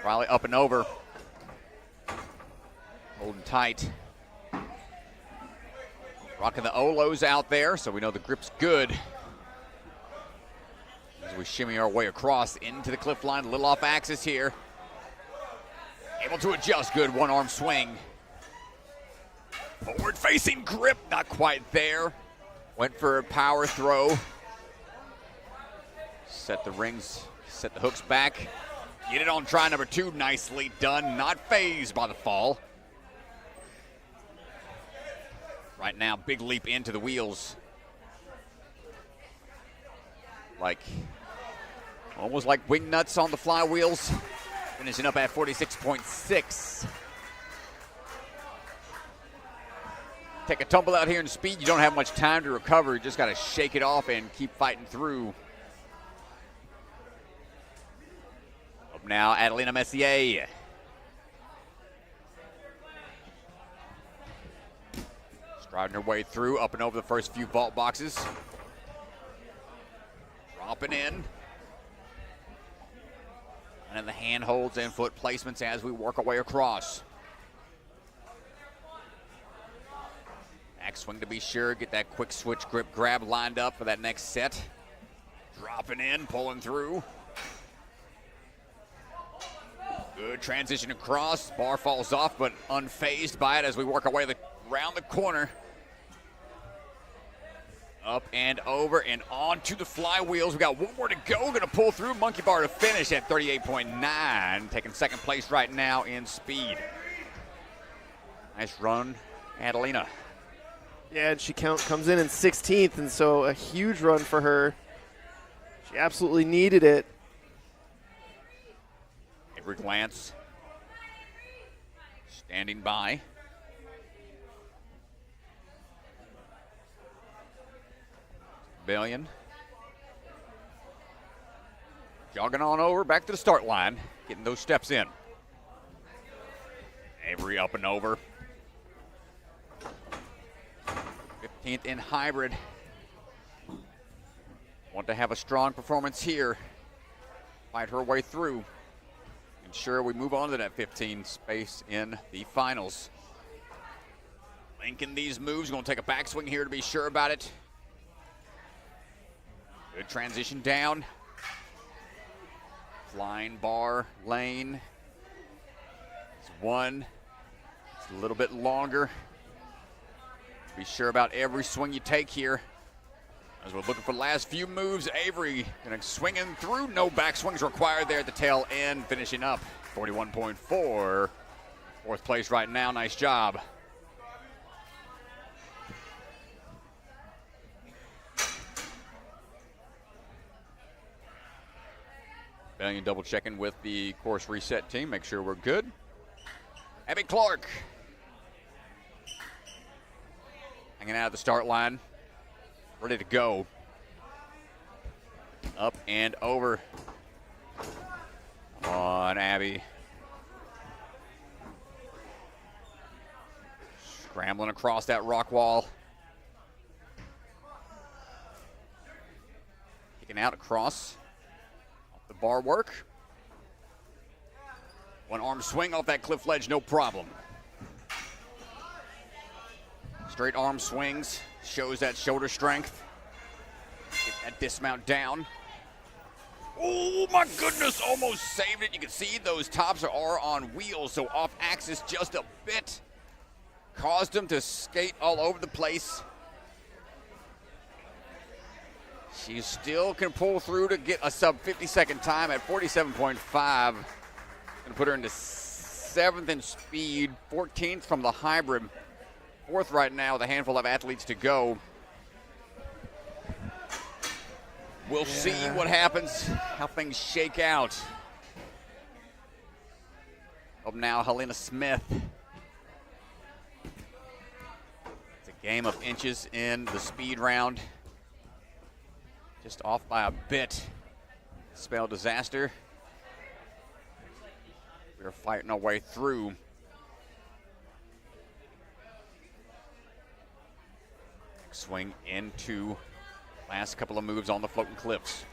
Riley up and over. Holding tight. Rocking the Olos out there, so we know the grip's good. As we shimmy our way across into the cliff line, a little off axis here. Able to adjust, good one-arm swing. Forward-facing grip, not quite there. Went for a power throw. Set the rings, set the hooks back. Get it on try number 2, nicely done. Not fazed by the fall. Right now, big leap into the wheels. Like, almost like wing nuts on the flywheels. Finishing up at 46.6. Take a tumble out here in speed. You don't have much time to recover. You just got to shake it off and keep fighting through. Up now, Adelina Messier. Striding her way through, up and over the first few vault boxes. Dropping in. And then the hand holds and foot placements as we work our way across. Back swing to be sure, get that quick switch grip grab lined up for that next set. Dropping in, pulling through. Good transition across. Bar falls off, but unfazed by it as we work our way around the corner. Up and over and on to the flywheels. We got one more to go. Going to pull through. Monkey bar to finish at 38.9. Taking second place right now in speed. Nice run, Adelina. Yeah, and she comes in 16th, and so a huge run for her. She absolutely needed it. Avery Glance standing by. Billion. Jogging on over, back to the start line, getting those steps in. Avery up and over. 15th in hybrid. Want to have a strong performance here. Fight her way through. Ensure we move on to that 15 space in the finals. Linking these moves, going to take a backswing here to be sure about it. Good transition down. Flying bar lane. It's one. It's a little bit longer. Be sure about every swing you take here. As we're looking for the last few moves, Avery gonna swinging through. No backswings required there at the tail end, finishing up 41.4. Fourth place right now, nice job. Billion double checking with the course reset team, make sure we're good. Abby Clark. Hanging out at the start line. Ready to go. Up and over. Come on, Abby. Scrambling across that rock wall. Kicking out across. Off the bar work. One arm swing off that cliff ledge, no problem. Straight arm swings, shows that shoulder strength. Get that dismount down. Oh my goodness, almost saved it. You can see those tops are on wheels, so off axis just a bit. Caused them to skate all over the place. She still can pull through to get a sub 50-second time at 47.5. Gonna put her into 7th in speed, 14th from the hybrid. 4th right now with a handful of athletes to go. We'll see what happens, how things shake out. Up now, Helena Smith. It's a game of inches in the speed round. Just off by a bit. Spell disaster. We're fighting our way through. Swing into last couple of moves on the floating cliffs.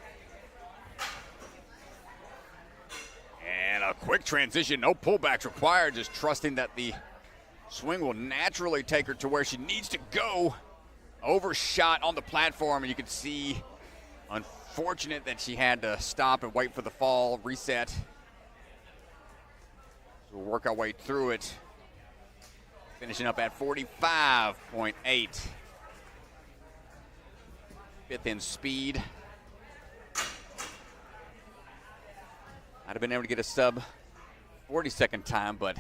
And a quick transition, no pullbacks required, just trusting that the swing will naturally take her to where she needs to go. Overshot on the platform, and you can see, unfortunate that she had to stop and wait for the fall reset. So we'll work our way through it. Finishing up at 45.8. 5th in speed. I'd have been able to get a sub 40-second time, but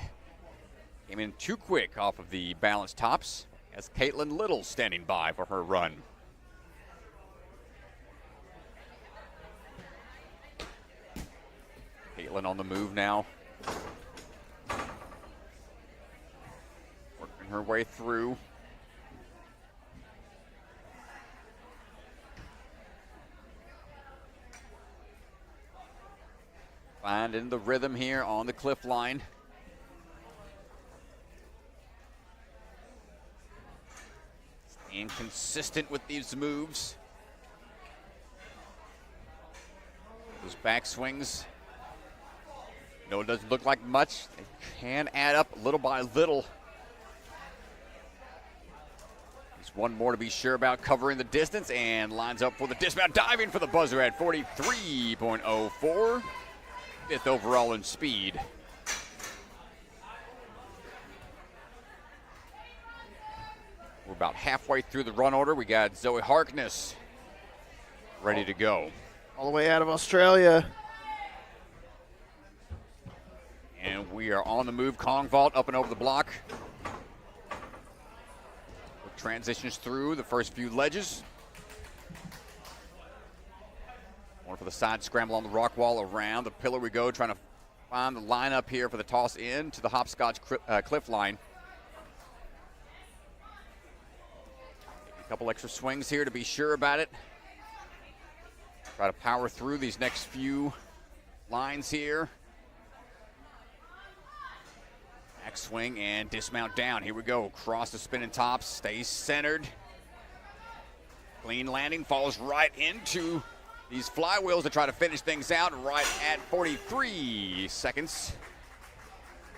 came in too quick off of the balanced tops as Caitlin Little standing by for her run. Caitlin on the move now. Working her way through. Finding the rhythm here on the cliff line. Staying consistent with these moves. Those back swings. No, it doesn't look like much. They can add up little by little. Just one more to be sure about, covering the distance, and lines up for the dismount, diving for the buzzer at 43.04. 5th overall in speed. We're about halfway through the run order. We got Zoe Harkness ready to go. All the way out of Australia. And we are on the move. Kong vault up and over the block. Transitions through the first few ledges. One for the side scramble on the rock wall. Around the pillar we go, trying to find the line up here for the toss in to the hopscotch cliff line. A couple extra swings here to be sure about it. Try to power through these next few lines here. Back swing and dismount down. Here we go. Cross the spinning tops. Stays centered. Clean landing. Falls right into these flywheels to try to finish things out right at 43 seconds.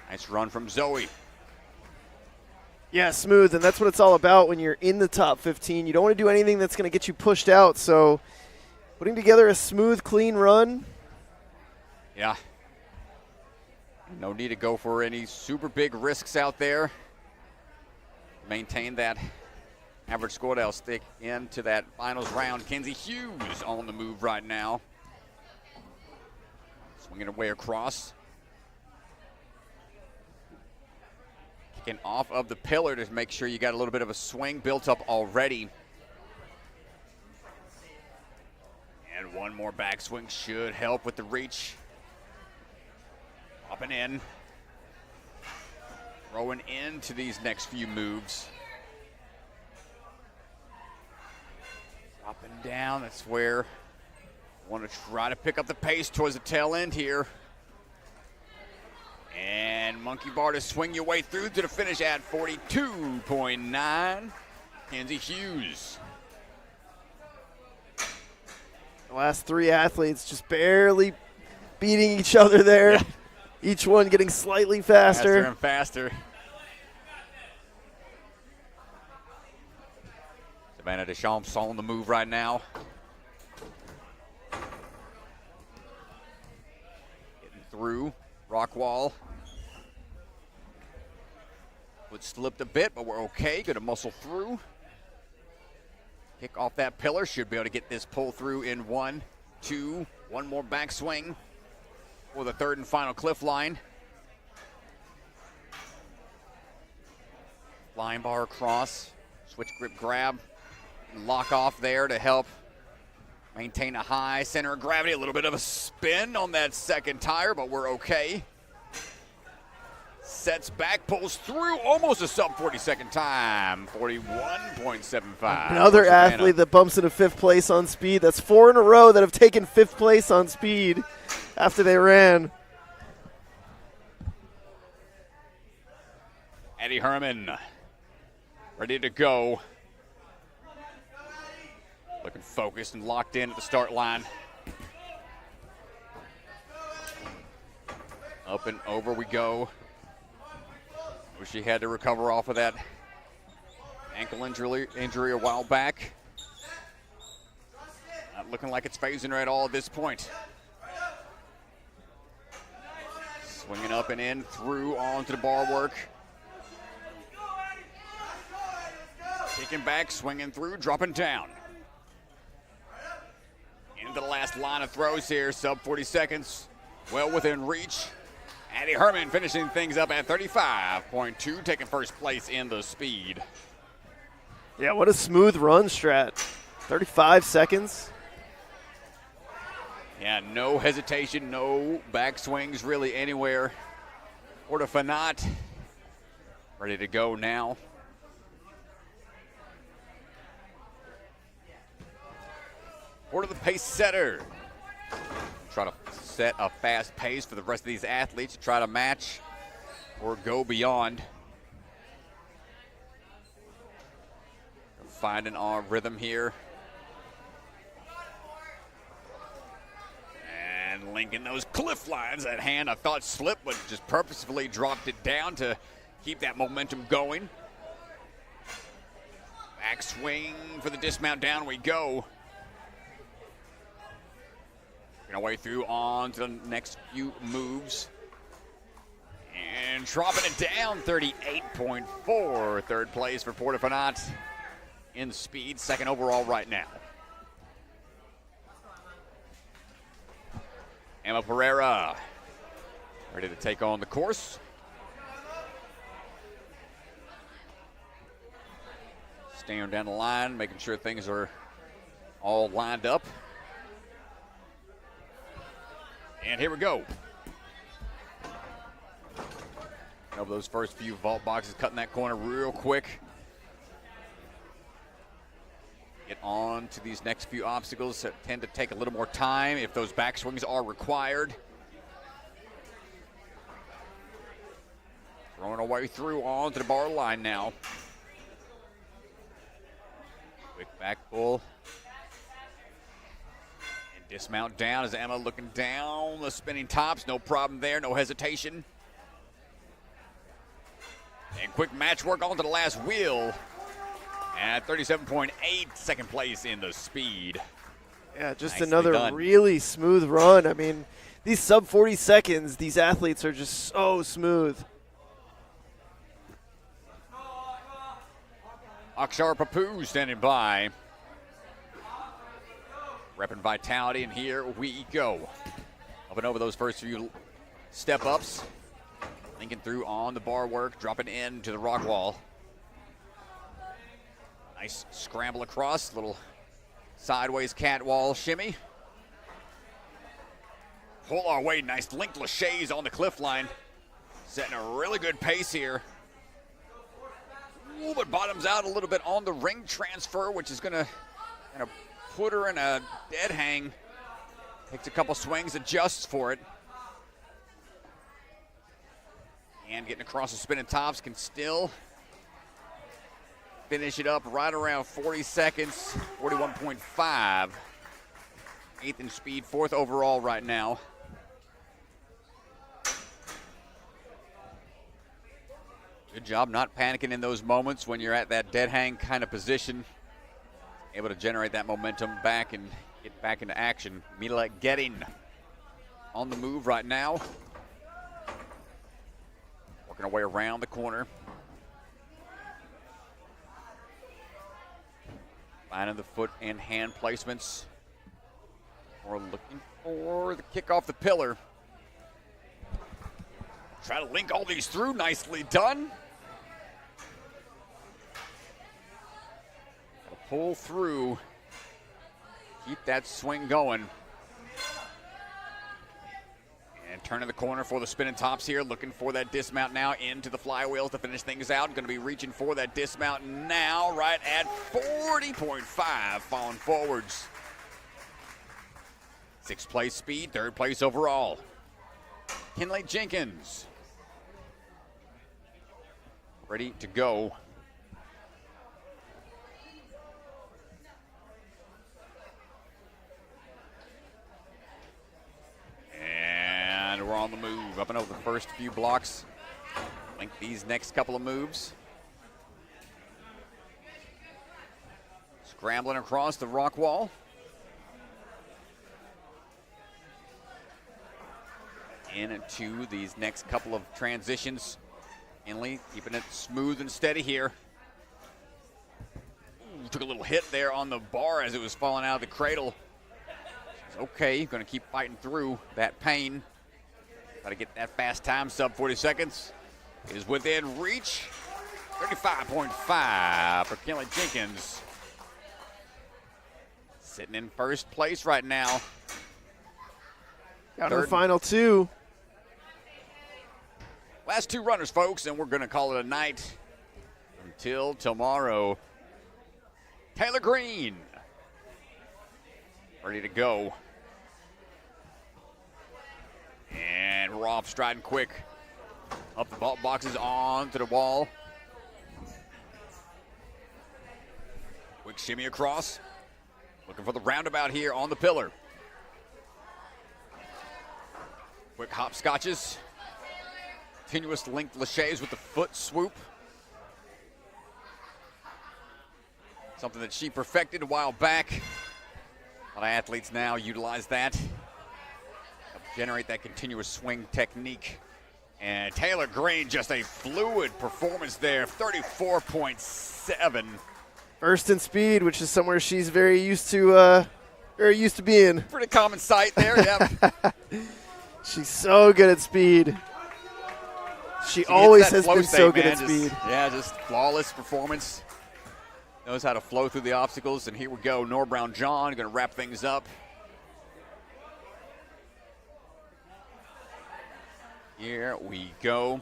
Nice run from Zoe. Yeah, smooth, and that's what it's all about when you're in the top 15. You don't want to do anything that's going to get you pushed out, so putting together a smooth, clean run. Yeah. No need to go for any super big risks out there. Maintain that average score that'll stick into that finals round. Kenzie Hughes on the move right now. Swinging away across. Kicking off of the pillar to make sure you got a little bit of a swing built up already. And one more backswing should help with the reach. Popping in. Throwing into these next few moves. Dropping down, that's where I want to try to pick up the pace towards the tail end here. And monkey bar to swing your way through to the finish at 42.9. Kenzie Hughes. The last three athletes just barely beating each other there. Yeah. Each one getting slightly faster. Faster and faster. Savannah Deschamps on the move right now. Getting through rock wall. Foot slipped a bit, but we're okay. Gonna muscle through. Kick off that pillar. Should be able to get this pull through in 1, 2. One more backswing for the third and final cliff line. Flying bar across. Switch grip grab. And lock off there to help maintain a high center of gravity. A little bit of a spin on that second tire, but we're okay. Sets back, pulls through, almost a sub 40-second time, 41.75. Another athlete that bumps into fifth place on speed. That's 4 in a row that have taken fifth place on speed after they ran. Addie Herman, ready to go. Looking focused and locked in at the start line. Up and over we go. She had to recover off of that ankle injury a while back. Not looking like it's phasing her at all at this point. Swinging up and in, through onto the bar work. Kicking back, swinging through, dropping down. Into the last line of throws here, sub 40 seconds. Well within reach. Addie Herman finishing things up at 35.2, taking first place in the speed. Yeah, what a smooth run, Strat. 35 seconds. Yeah, no hesitation, no backswings really anywhere. Porta Fanat ready to go now. Porta the pace setter. Try to set a fast pace for the rest of these athletes to try to match or go beyond. Finding our rhythm here. And linking those cliff lines at hand. I thought slipped, but just purposefully dropped it down to keep that momentum going. Back swing for the dismount, down we go. Our way through on to the next few moves. And dropping it down, 38.4. Third place for Porta Fanat in speed, second overall right now. Emma Pereira ready to take on the course. Staring down the line, making sure things are all lined up. And here we go. Over those first few vault boxes, cutting that corner real quick. Get on to these next few obstacles that tend to take a little more time if those backswings are required. Throwing our way through onto the bar line now. Quick back pull. And dismount down as Emma looking down the spinning tops. No problem there, no hesitation. And quick match work onto the last wheel. At 37.8, second place in the speed. Yeah, just Nicely another done. really smooth run. I mean, these sub 40 seconds, these athletes are just so smooth. Akshar Papu standing by. Repping Vitality, and here we go. Up and over those first few step-ups. Linking through on the bar work, dropping into the rock wall. Nice scramble across, little sideways catwall shimmy. Pull our way, nice linked laches on the cliff line. Setting a really good pace here. Ooh, but bottoms out a little bit on the ring transfer, which is gonna kind of put her in a dead hang. Takes a couple swings, adjusts for it. And getting across the spinning tops can still finish it up right around 40 seconds, 41.5. Eighth in speed, fourth overall right now. Good job not panicking in those moments when you're at that dead hang kind of position. Able to generate that momentum back and get back into action. Mila Getting on the move right now. Working our way around the corner. Finding the foot and hand placements. We're looking for the kick off the pillar. Try to link all these through, nicely done. Gotta pull through, keep that swing going. And turning the corner for the spinning tops here, looking for that dismount now into the flywheels to finish things out. Gonna be reaching for that dismount now, right at 40.5, falling forwards. Sixth place speed, third place overall. Kinley Jenkins ready to go. And we're on the move, up and over the first few blocks. Link these next couple of moves. Scrambling across the rock wall. Into these next couple of transitions. Kinley keeping it smooth and steady here. Ooh, took a little hit there on the bar as it was falling out of the cradle. She's okay, gonna keep fighting through that pain. Got to get that fast time, sub 40 seconds. Is within reach. 35.5 for Kinley Jenkins. Sitting in first place right now. Got her final two. Last two runners, folks, and we're going to call it a night until tomorrow. Taylor Green, ready to go. And we're off striding quick. Up the vault boxes onto the wall. Quick shimmy across. Looking for the roundabout here on the pillar. Quick hopscotches. Continuous linked laches with the foot swoop. Something that she perfected a while back. A lot of athletes now utilize that. Help generate that continuous swing technique. And Taylor Green, just a fluid performance there, 34.7. First in speed, which is somewhere she's very used to being. Pretty common sight there, yeah. She's so good at speed. She always has been so good at speed. Just flawless performance. Knows how to flow through the obstacles. And here we go, Nora Brown-John going to wrap things up. Here we go.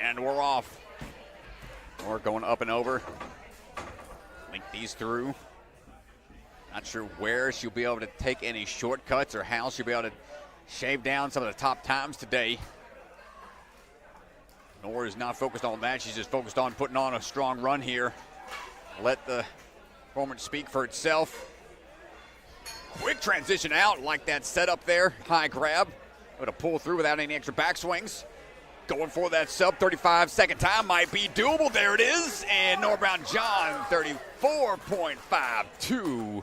And we're off. We're going up and over. Link these through. Not sure where she'll be able to take any shortcuts or how she'll be able to shave down some of the top times today. Nora is not focused on that. She's just focused on putting on a strong run here. Let the performance speak for itself. Quick transition out, like that setup there. High grab. Able to pull through without any extra backswings. Going for that sub 35-second time might be doable. There it is. And Nora Brown-John, 34.52.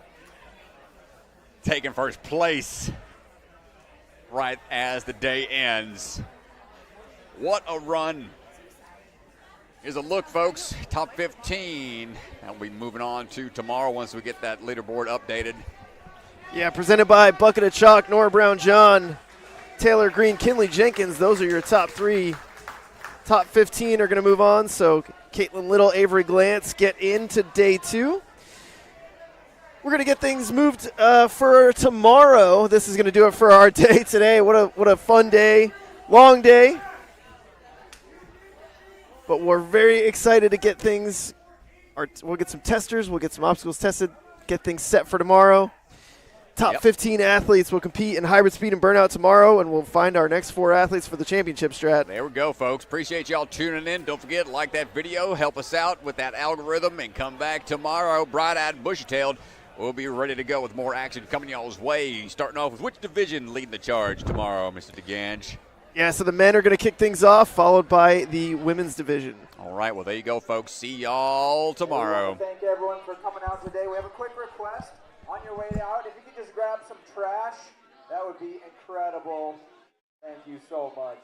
Taking first place right as the day ends. What a run. Here's a look, folks. Top 15. And we'll be moving on to tomorrow once we get that leaderboard updated. Yeah, presented by Bucket of Chalk, Nora Brown-John, Taylor Green, Kinley Jenkins. Those are your top 3. Top 15 are going to move on. So Caitlin Little, Avery Glantz get into day 2. We're going to get things moved for tomorrow. This is going to do it for our day today. What a fun day, long day. But we're very excited to get things. We'll get some testers. We'll get some obstacles tested. Get things set for tomorrow. Top 15 athletes will compete in hybrid speed and burnout tomorrow, and we'll find our next 4 athletes for the championship strat. There we go, folks. Appreciate y'all tuning in. Don't forget, like that video, help us out with that algorithm, and come back tomorrow, bright-eyed and bushy-tailed. We'll be ready to go with more action coming y'all's way. Starting off with which division leading the charge tomorrow, Mr. DeGange? Yeah, so the men are going to kick things off, followed by the women's division. All right, well, there you go, folks. See y'all tomorrow. Thank everyone for coming out today. We have a quick request. On your way out, if you could just grab some trash, that would be incredible. Thank you so much.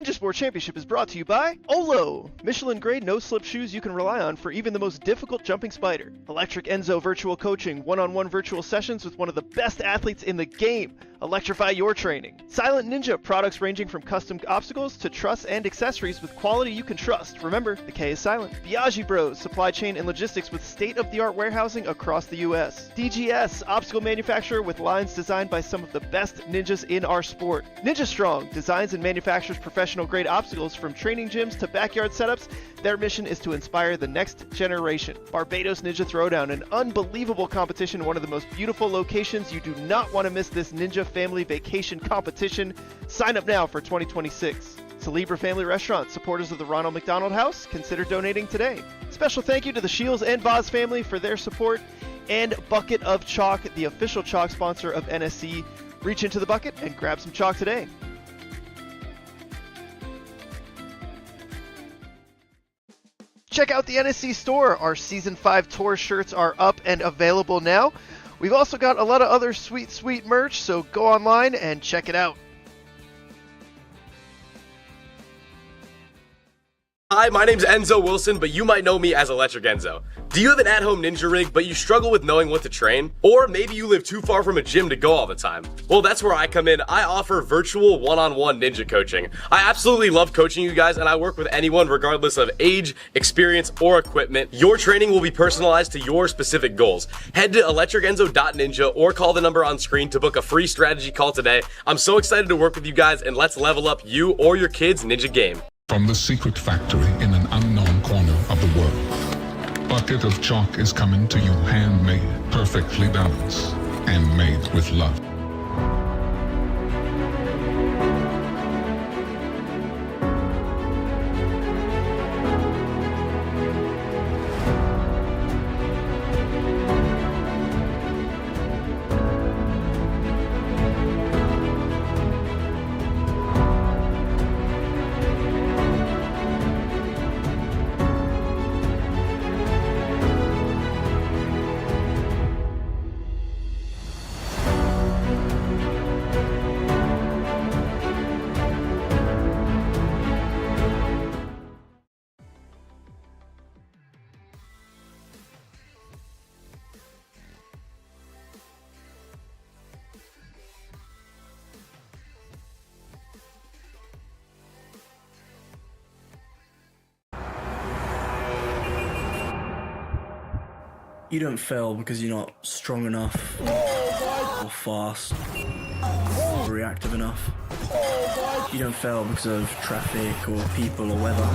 Ninja Sport Championship is brought to you by Olo, Michelin-grade no-slip shoes you can rely on for even the most difficult jumping spider. Electric Enzo virtual coaching, one-on-one virtual sessions with one of the best athletes in the game. Electrify your training. Silent Ninja, products ranging from custom obstacles to truss and accessories with quality you can trust. Remember, the K is silent. Biaggi Bros, supply chain and logistics with state-of-the-art warehousing across the U.S. DGS, obstacle manufacturer with lines designed by some of the best ninjas in our sport. Ninja Strong, designs and manufactures professional-grade obstacles from training gyms to backyard setups. Their mission is to inspire the next generation. Barbados Ninja Throwdown, an unbelievable competition in one of the most beautiful locations. You do not want to miss this Ninja Family Vacation competition. Sign up now for 2026. Celebra Family Restaurant, supporters of the Ronald McDonald House, consider donating today. Special thank you to the Shields and Voz family for their support, and Bucket of Chalk, the official chalk sponsor of NSC. Reach into the bucket and grab some chalk today. Check out the NSC store. Our Season 5 tour shirts are up and available now. We've also got a lot of other sweet merch, so go online and check it out. Hi, my name's Enzo Wilson, but you might know me as Electric Enzo. Do you have an at-home ninja rig, but you struggle with knowing what to train? Or maybe you live too far from a gym to go all the time? Well, that's where I come in. I offer virtual one-on-one ninja coaching. I absolutely love coaching you guys, and I work with anyone regardless of age, experience, or equipment. Your training will be personalized to your specific goals. Head to electricenzo.ninja or call the number on screen to book a free strategy call today. I'm so excited to work with you guys, and let's level up you or your kids' ninja game. From the secret factory in an unknown corner of the world, Bucket of Chalk is coming to you handmade, perfectly balanced. and made with love. You don't fail because you're not strong enough, or fast, or reactive enough. You don't fail because of traffic or people or weather.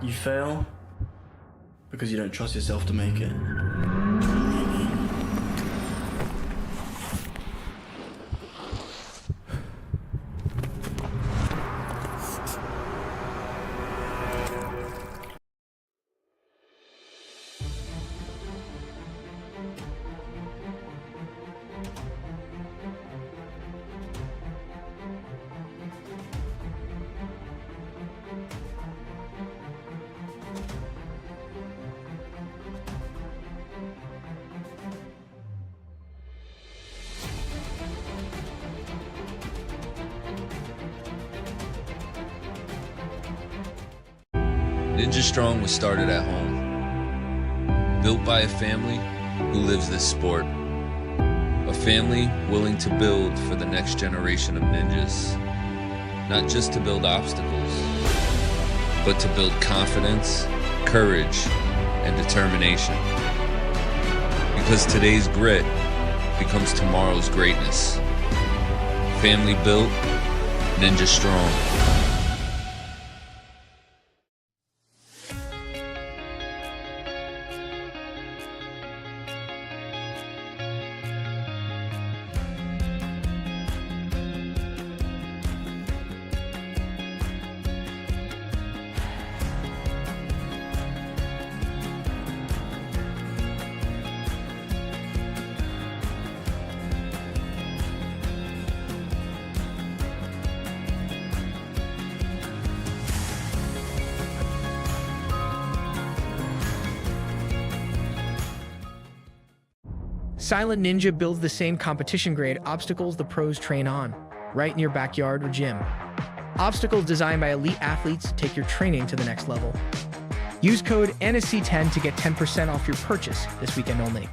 You fail because you don't trust yourself to make it. Ninja Strong was started at home, built by a family who lives this sport. A family willing to build for the next generation of ninjas. Not just to build obstacles, but to build confidence, courage, and determination. Because today's grit becomes tomorrow's greatness. Family built, Ninja Strong. Silent Ninja builds the same competition-grade obstacles the pros train on, right in your backyard or gym. Obstacles designed by elite athletes take your training to the next level. Use code NSC10 to get 10% off your purchase this weekend only.